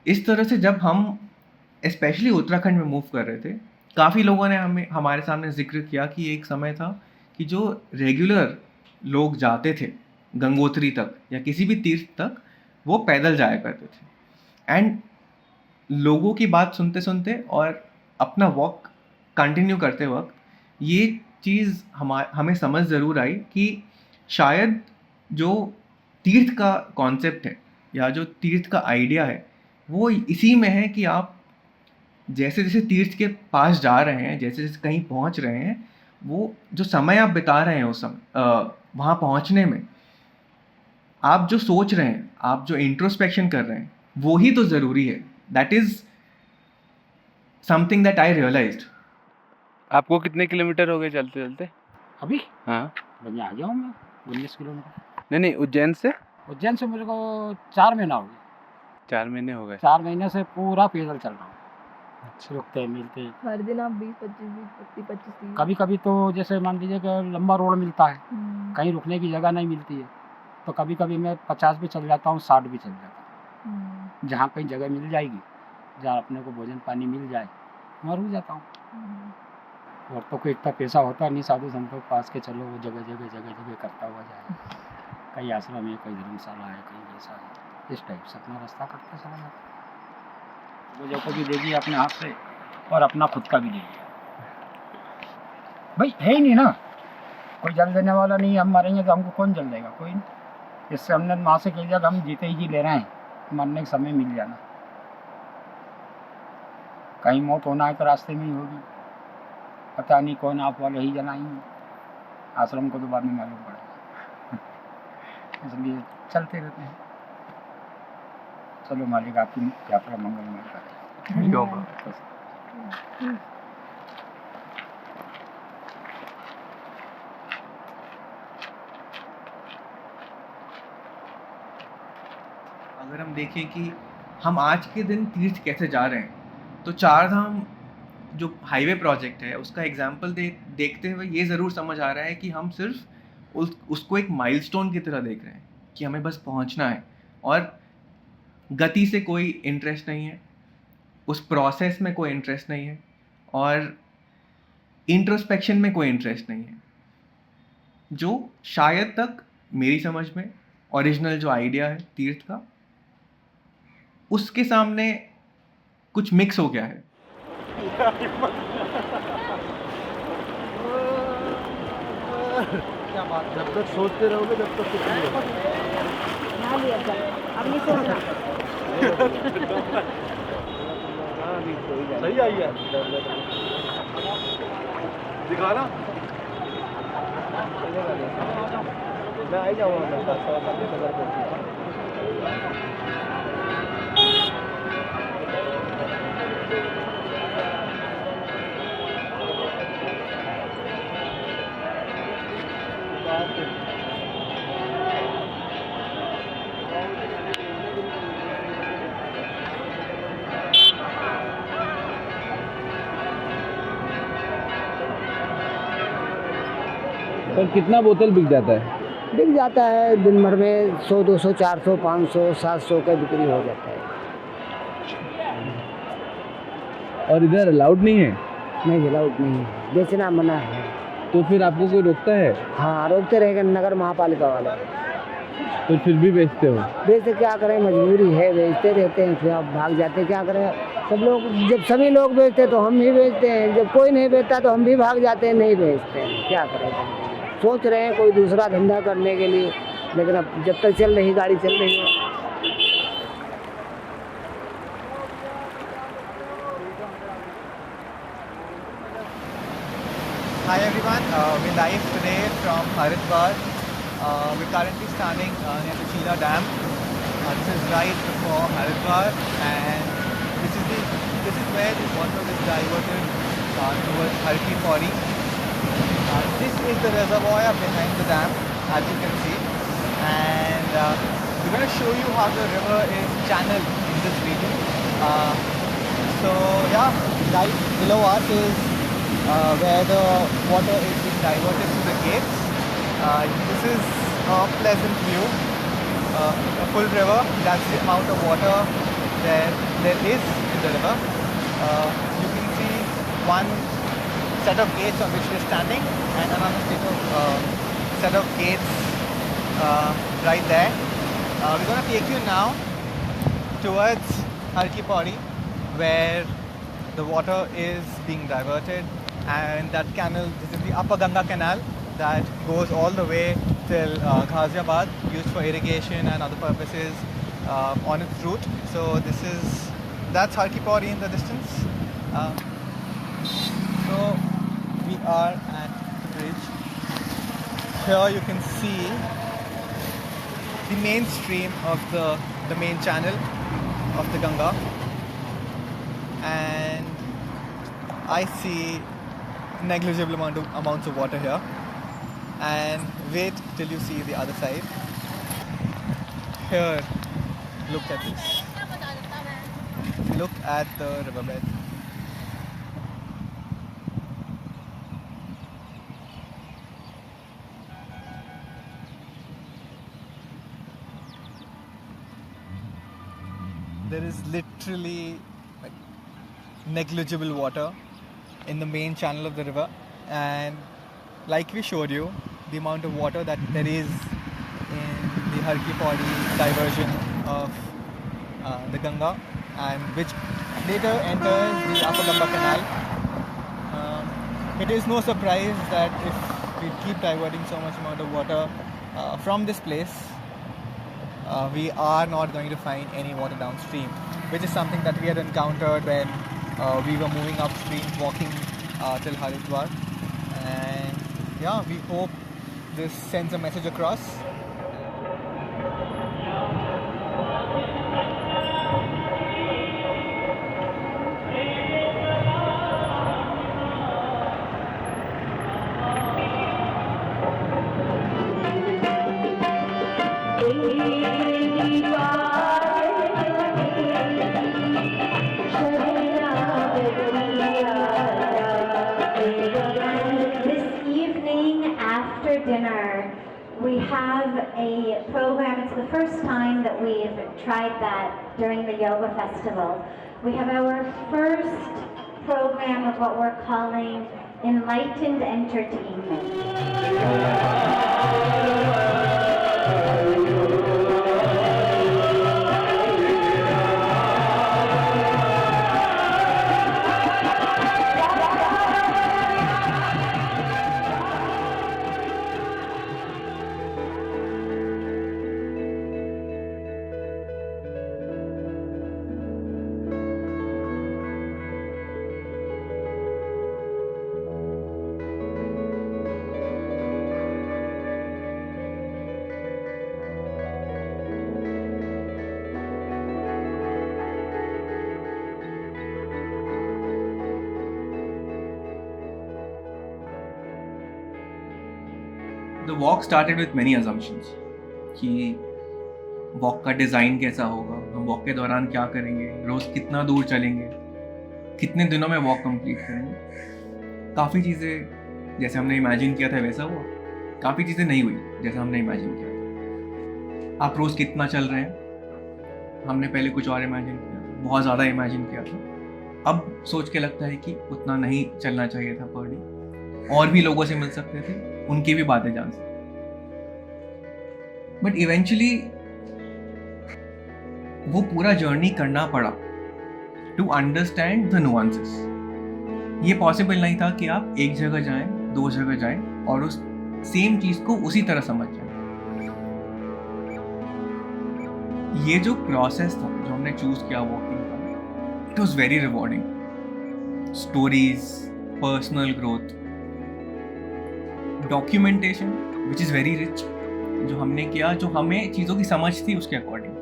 इस तरह से जब हम स्पेशली उत्तराखंड में मूव कर रहे थे, काफ़ी लोगों ने हमारे सामने जिक्र किया कि एक समय था कि जो रेगुलर लोग जाते थे गंगोत्री तक या किसी भी तीर्थ तक, वो पैदल जाया करते थे। एंड लोगों की बात सुनते सुनते और अपना वॉक कंटिन्यू करते वक्त ये चीज़ हमें समझ ज़रूर आई कि शायद जो तीर्थ का कॉन्सेप्ट है या जो तीर्थ का आइडिया है, वो इसी में है कि आप जैसे जैसे तीर्थ के पास जा रहे हैं, जैसे जैसे कहीं पहुंच रहे हैं, वो जो समय आप बिता रहे हैं उस समय वहाँ पहुँचने में, आप जो सोच रहे हैं, आप जो इंट्रोस्पेक्शन कर रहे हैं, वो ही तो ज़रूरी है। That is something that I realised. आपको कितने किलोमीटर हो गए चलते चलते अभी? हाँ, बढ़िया आ जाऊँ मैं 19 किलोमीटर। नहीं, उज्जैन से मेरे को 4 महीना हो गया। 4 महीने हो गए। 4 महीने से पूरा पैदल चल रहा हूँ। अच्छा, रुकते मिलते हर दिन आप 20-25 कभी कभी तो जैसे मान लीजिए कि लंबा रोड मिलता है, कहीं रुकने की जगह नहीं मिलती है, तो कभी कभी मैं 50 भी चल जाता हूँ, 60 भी चल जाता हूँ। जहाँ कहीं जगह मिल जाएगी, जहाँ अपने को भोजन पानी मिल जाए, वहाँ रुक जाता हूँ। और तो कोई इतना पैसा होता नहीं साधु संतों के पास के चलो वो जगह जगह करता हुआ जाए। कहीं आश्रम है, कहीं धर्मशाला है, कहीं जैसा है, इस टाइप से अपना रास्ता करते चला जाता। वो जब भी देगी अपने हाथ से और अपना खुद का भी देगी। भाई है ही नहीं ना, कोई जल देने वाला नहीं। हम मरेंगे तो हमको कौन जल देगा? कोई नहीं। इससे हमने माँ से कह दिया कि हम जीते ही जी ले रहे हैं, मरने के समय मिल जाना। कहीं मौत होना है तो रास्ते में ही होगी, पता नहीं कौन आप वाले ही जलाएंगे। आश्रम को तो बाद में मालूम पड़ेगा। इसलिए चलते रहते हैं। चलो मालिक आपकी यात्रा मंगलमय करे। अगर हम देखें कि हम आज के दिन तीर्थ कैसे जा रहे हैं, तो चार धाम जो हाईवे प्रोजेक्ट है उसका एग्जाम्पल देखते हुए ये ज़रूर समझ आ रहा है कि हम सिर्फ उसको एक माइलस्टोन की तरह देख रहे हैं कि हमें बस पहुंचना है, और गति से कोई इंटरेस्ट नहीं है, उस प्रोसेस में कोई इंटरेस्ट नहीं है, और इंट्रोस्पेक्शन में कोई इंटरेस्ट नहीं है, जो शायद तक मेरी समझ में ओरिजिनल जो आइडिया है तीर्थ का, उसके सामने कुछ मिक्स हो गया है। क्या बात, जब तक सोचते रहोगे जब तक कुछ नहीं होगा। सही आई है, दिखाना मैं आई जाऊँगा। सर कितना बोतल बिक जाता है? बिक जाता है दिन भर में 100, 200, 400, 500, 700 का बिक्री हो जाता है। और इधर अलाउड नहीं है? नहीं, अलाउड नहीं है, बेचना मना है। तो फिर आपको कोई रोकता है? हाँ, रोकते रहेंगे नगर महापालिका वाले। तो फिर भी बेचते हो? बेचते क्या करें, मजबूरी है, बेचते रहते हैं, फिर आप भाग जाते, क्या करें। सब लोग, जब सभी लोग बेचते तो हम भी बेचते हैं, जब कोई नहीं बेचता तो हम भी भाग जाते हैं, नहीं बेचते हैं, क्या करें। सोच रहे हैं कोई दूसरा धंधा करने के लिए, लेकिन अब जब तक चल रही गाड़ी चल रही है। Hi everyone, we're live today from Haridwar. We're currently standing near the Sheela Dam. This is right before Haridwar, and this is where the water is diverted towards Har Ki Pauri. This is the reservoir behind the dam, as you can see, and we're going to show you how the river is channeled in this region. So yeah, right below us is where the water is being diverted through the gates. This is a pleasant view, a full river. That's the amount of water there is in the river. You can see one set of gates on which we're standing and another set of gates right there. We're going to take you now towards Har Ki Pauri, where the water is being diverted, and that canal, this is the Upper Ganga Canal that goes all the way till Ghaziabad, used for irrigation and other purposes on its route. So that's Har Ki Pauri in the distance. So we are at the bridge. Here you can see the main stream of the main channel of the Ganga, and I see negligible amounts of water here. And wait till you see the other side. Here, look at this. Look at the riverbed. There is literally like negligible water in the main channel of the river, and like we showed you, the amount of water that there is in the Har Ki Pauri diversion of the Ganga, and which later enters the Upper Ganga Canal. It is no surprise that if we keep diverting so much amount of water from this place, we are not going to find any water downstream, which is something that we had encountered when we were moving upstream, walking till Haridwar. And yeah, we hope this sends a message across. We have a program. It's the first time that we've tried that during the yoga festival. We have our first program of what we're calling enlightened entertainment. The walk started with many assumptions कि walk का design कैसा होगा, हम walk के दौरान क्या करेंगे, रोज़ कितना दूर चलेंगे, कितने दिनों में वॉक कंप्लीट करेंगे। काफ़ी चीज़ें जैसे हमने इमेजिन किया था वैसा हुआ, काफ़ी चीज़ें नहीं हुई जैसा हमने इमेजिन किया था। आप रोज़ कितना चल रहे हैं, हमने पहले कुछ और इमेजिन किया था, बहुत ज़्यादा इमेजिन किया था। अब सोच के लगता है कि उतना नहीं चलना चाहिए था पर डे, और भी लोगों से मिल सकते थे, उनकी भी बातें जान सकते। बट इवेंचुअली वो पूरा जर्नी करना पड़ा टू अंडरस्टैंड द नुआंसेस। ये पॉसिबल नहीं था कि आप एक जगह जाएं, दो जगह जाएं और उस सेम चीज को उसी तरह समझ जाएं। ये जो प्रोसेस था जो हमने चूज किया वॉकिंग का, it was very rewarding. Stories, personal growth, documentation which is very rich जो हमने किया, जो हमें चीज़ों की समझ थी उसके अकॉर्डिंग।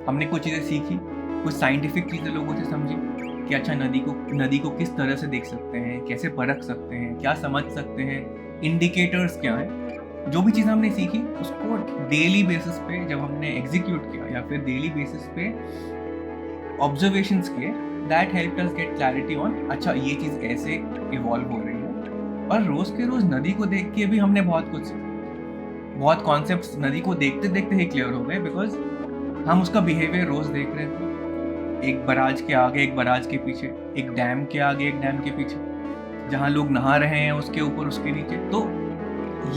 हमने कुछ चीज़ें सीखी, कुछ साइंटिफिक चीज़ें लोगों से समझी कि अच्छा नदी को किस तरह से देख सकते हैं, कैसे परख सकते हैं, क्या समझ सकते हैं, इंडिकेटर्स क्या हैं। जो भी चीज़ हमने सीखी उसको डेली बेसिस पे जब हमने एग्जीक्यूट किया या फिर डेली बेसिस पे ऑब्जर्वेशंस किए, that helped us get clarity on अच्छा ये चीज़ ऐसे इवॉल्व हो रही है। और रोज़ के रोज़ नदी को देख के भी हमने बहुत कुछ सीखा। बहुत कॉन्सेप्ट्स नदी को देखते देखते ही क्लियर हो गए, बिकॉज हम उसका बिहेवियर रोज़ देख रहे थे। एक बराज के आगे, एक बराज के पीछे, एक डैम के आगे, एक डैम के पीछे, जहाँ लोग नहा रहे हैं उसके ऊपर, उसके नीचे। तो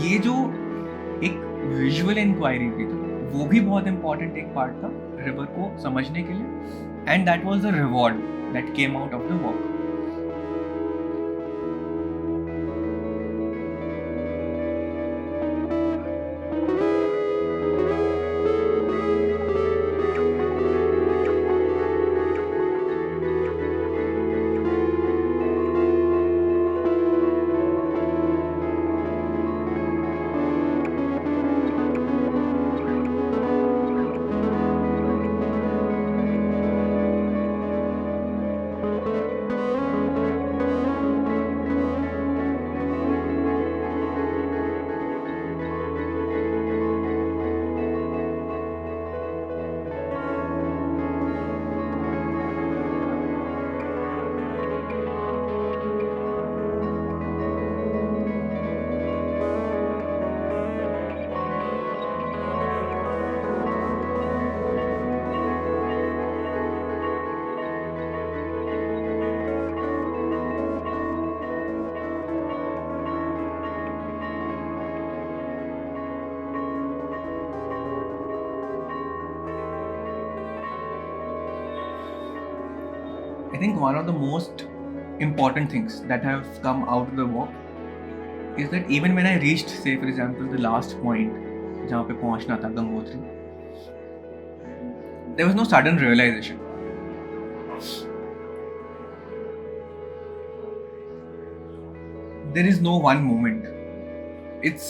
ये जो एक विजुअल इंक्वायरी थी वो भी बहुत इंपॉर्टेंट एक पार्ट था रिवर को समझने के लिए, and that was the reward that came out of the walk. I think one of the most important things that have come out of the walk is that even when I reached, say for example, the last point जहाँ पे पहुँचना था Gangotri, there was no sudden realization. There is no one moment. It's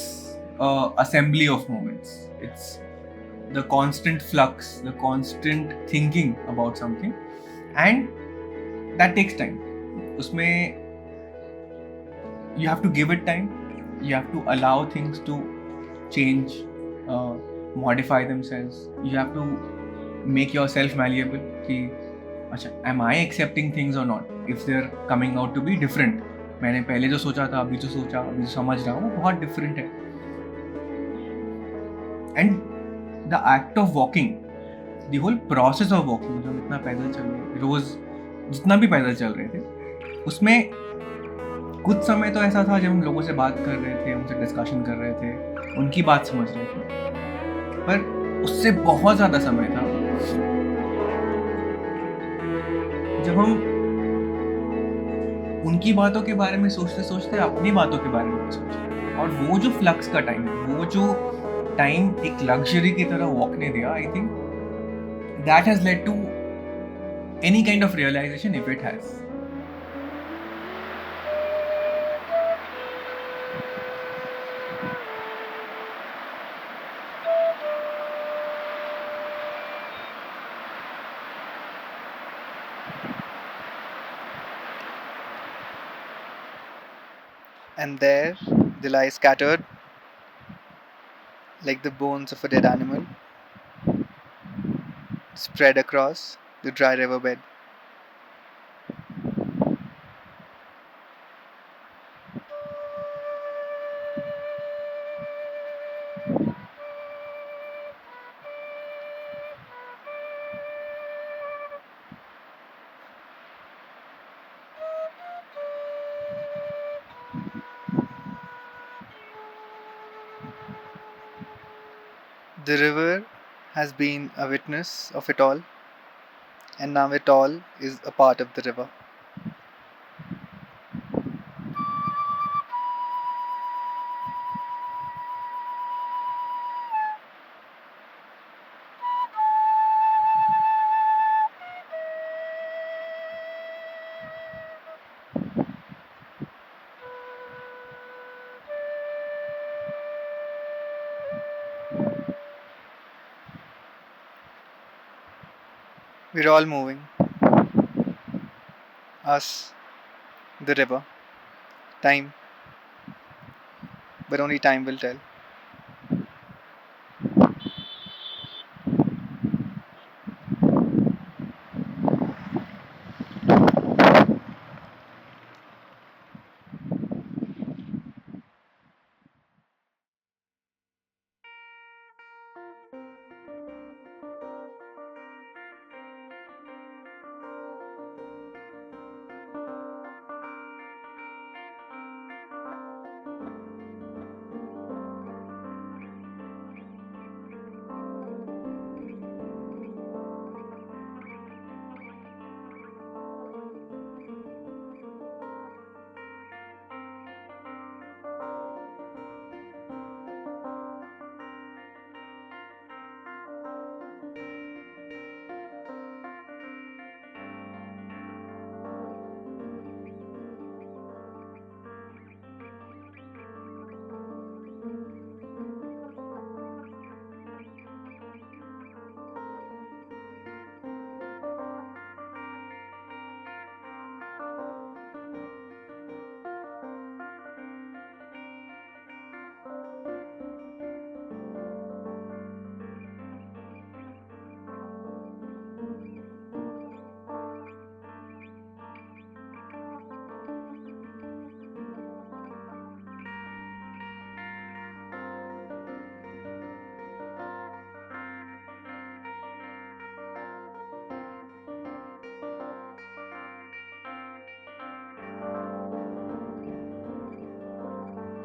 an assembly of moments. It's the constant flux, the constant thinking about something, and that takes time. उसमें you have to give it time. You have to allow things to change, modify themselves. You have to make yourself malleable. कि अच्छा, am I accepting things or not? If they're coming out to be different. मैंने पहले जो सोचा था, अभी जो सोचा, अभी जो समझ रहा हूँ, वो बहुत different है. And the act of walking, the whole process of walking, जो हम इतना पैदल चल रहे, रोज जितना भी पैदल चल रहे थे, उसमें कुछ समय तो ऐसा था जब हम लोगों से बात कर रहे थे, उनसे डिस्कशन कर रहे थे, उनकी बात समझ रहे थे, पर उससे बहुत ज़्यादा समय था जब हम उनकी बातों के बारे में सोचते सोचते अपनी बातों के बारे में सोचे। और वो जो फ्लक्स का टाइम, वो जो टाइम एक लग्जरी की तरह वॉक ने दिया, I think that has led to any kind of realization if it has. And there they lie scattered like the bones of a dead animal, spread across the dry riverbed. The river has been a witness of it all, and now it all is a part of the river. We're all moving. Us, the river, time. But only time will tell.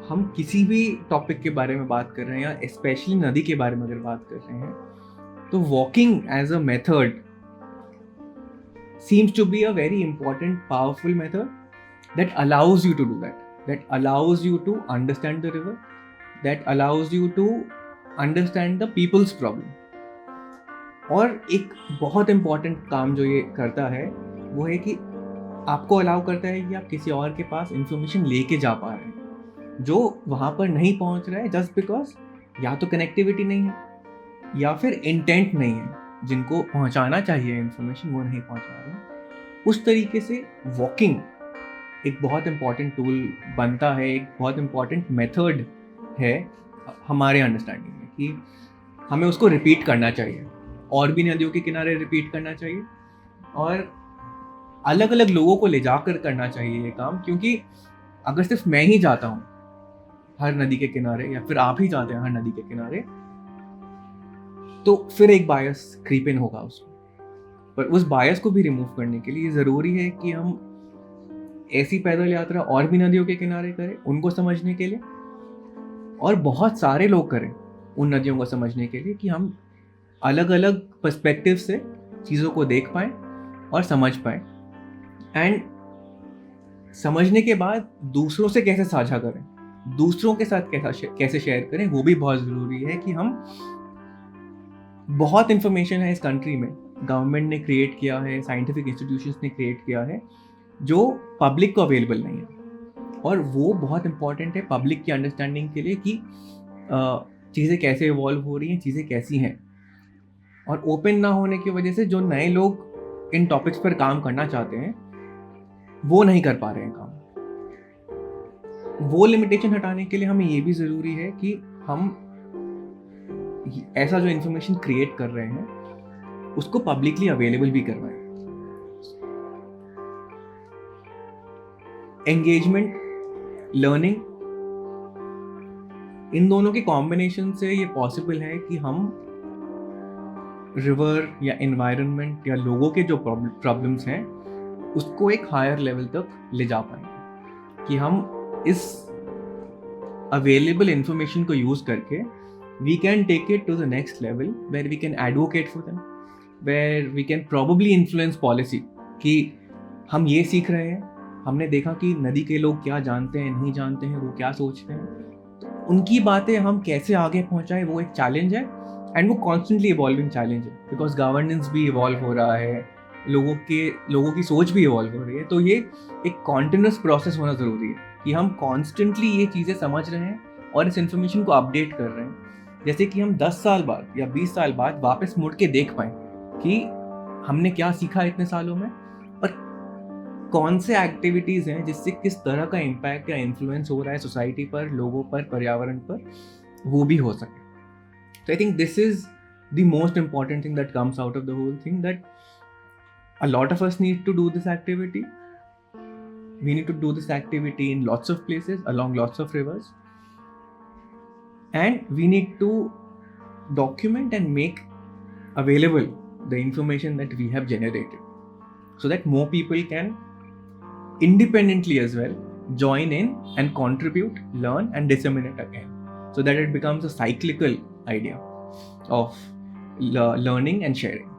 हम किसी भी topic के बारे में बात कर रहे हैं या स्पेशली नदी के बारे में अगर बात कर रहे हैं तो walking as a method seems to be a very important, powerful method that allows you to do that allows you to understand the river, that allows you to understand the people's problem. और एक बहुत important काम जो ये करता है वो है कि आपको अलाउ करता है कि आप किसी और के पास इंफॉर्मेशन लेके जा पा रहे हैं जो वहाँ पर नहीं पहुँच रहा है जस्ट बिकॉज या तो कनेक्टिविटी नहीं है या फिर इंटेंट नहीं है, जिनको पहुँचाना चाहिए इंफॉर्मेशन वो नहीं पहुँचा रहे हैं। उस तरीके से वॉकिंग एक बहुत इम्पॉर्टेंट टूल बनता है, एक बहुत इम्पॉर्टेंट मेथड है हमारे अंडरस्टैंडिंग में कि हमें उसको रिपीट करना चाहिए और भी नदियों के किनारे रिपीट करना चाहिए और अलग अलग लोगों को ले जाकर करना चाहिए ये काम। क्योंकि अगर सिर्फ मैं ही जाता हूँ हर नदी के किनारे या फिर आप ही जाते हैं हर नदी के किनारे तो फिर एक बायस क्रीप इन होगा उसमें। पर उस बायस को भी रिमूव करने के लिए ज़रूरी है कि हम ऐसी पैदल यात्रा और भी नदियों के किनारे करें उनको समझने के लिए और बहुत सारे लोग करें उन नदियों को समझने के लिए कि हम अलग अलग पर्सपेक्टिव से चीज़ों को देख पाएँ और समझ पाएँ। एंड समझने के बाद दूसरों से कैसे साझा करें, दूसरों के साथ कैसे शेयर करें, वो भी बहुत ज़रूरी है कि हम बहुत इंफॉर्मेशन है इस कंट्री में, गवर्नमेंट ने क्रिएट किया है, साइंटिफिक इंस्टीट्यूशंस ने क्रिएट किया है जो पब्लिक को अवेलेबल नहीं है और वो बहुत इंपॉर्टेंट है पब्लिक की अंडरस्टैंडिंग के लिए कि चीज़ें कैसे इवॉल्व हो रही हैं, चीज़ें कैसी हैं। और ओपन ना होने की वजह से जो नए लोग इन टॉपिक्स पर काम करना चाहते हैं वो नहीं कर पा रहे हैं काम। वो लिमिटेशन हटाने के लिए हमें ये भी ज़रूरी है कि हम ऐसा जो इन्फॉर्मेशन क्रिएट कर रहे हैं उसको पब्लिकली अवेलेबल भी करवाएं। एंगेजमेंट, लर्निंग, इन दोनों के कॉम्बिनेशन से ये पॉसिबल है कि हम रिवर या एनवायरनमेंट या लोगों के जो प्रॉब्लम्स हैं उसको एक हायर लेवल तक ले जा पाएंगे, कि हम इस अवेलेबल इंफॉर्मेशन को यूज़ करके we can take it to the next level where we can advocate for them, where we can probably influence policy कि हम ये सीख रहे हैं, हमने देखा कि नदी के लोग क्या जानते हैं, नहीं जानते हैं, वो क्या सोचते हैं, तो उनकी बातें हम कैसे आगे पहुंचाएं, वो एक चैलेंज है एंड वो कॉन्स्टेंटली इवॉल्विंग चैलेंज है, बिकॉज गवर्नेंस भी इवॉल्व हो रहा है, लोगों की सोच भी इवॉल्व हो रही है, तो ये एक कॉन्टिन्यूस प्रोसेस होना ज़रूरी है कि हम कॉन्स्टेंटली ये चीज़ें समझ रहे हैं और इस इन्फॉर्मेशन को अपडेट कर रहे हैं, जैसे कि हम 10 साल बाद या 20 साल बाद वापस मुड़ के देख पाएँ कि हमने क्या सीखा इतने सालों में और कौन से एक्टिविटीज़ हैं जिससे किस तरह का इम्पैक्ट या इन्फ्लुएंस हो रहा है सोसाइटी पर, लोगों पर, पर्यावरण पर, वो भी हो सके. So I think this is the most important thing that comes out of the whole thing, that a lot of us need to do this activity. We need to do this activity in lots of places, along lots of rivers. And we need to document and make available the information that we have generated so that more people can independently as well join in and contribute, learn and disseminate again, so that it becomes a cyclical idea of learning and sharing.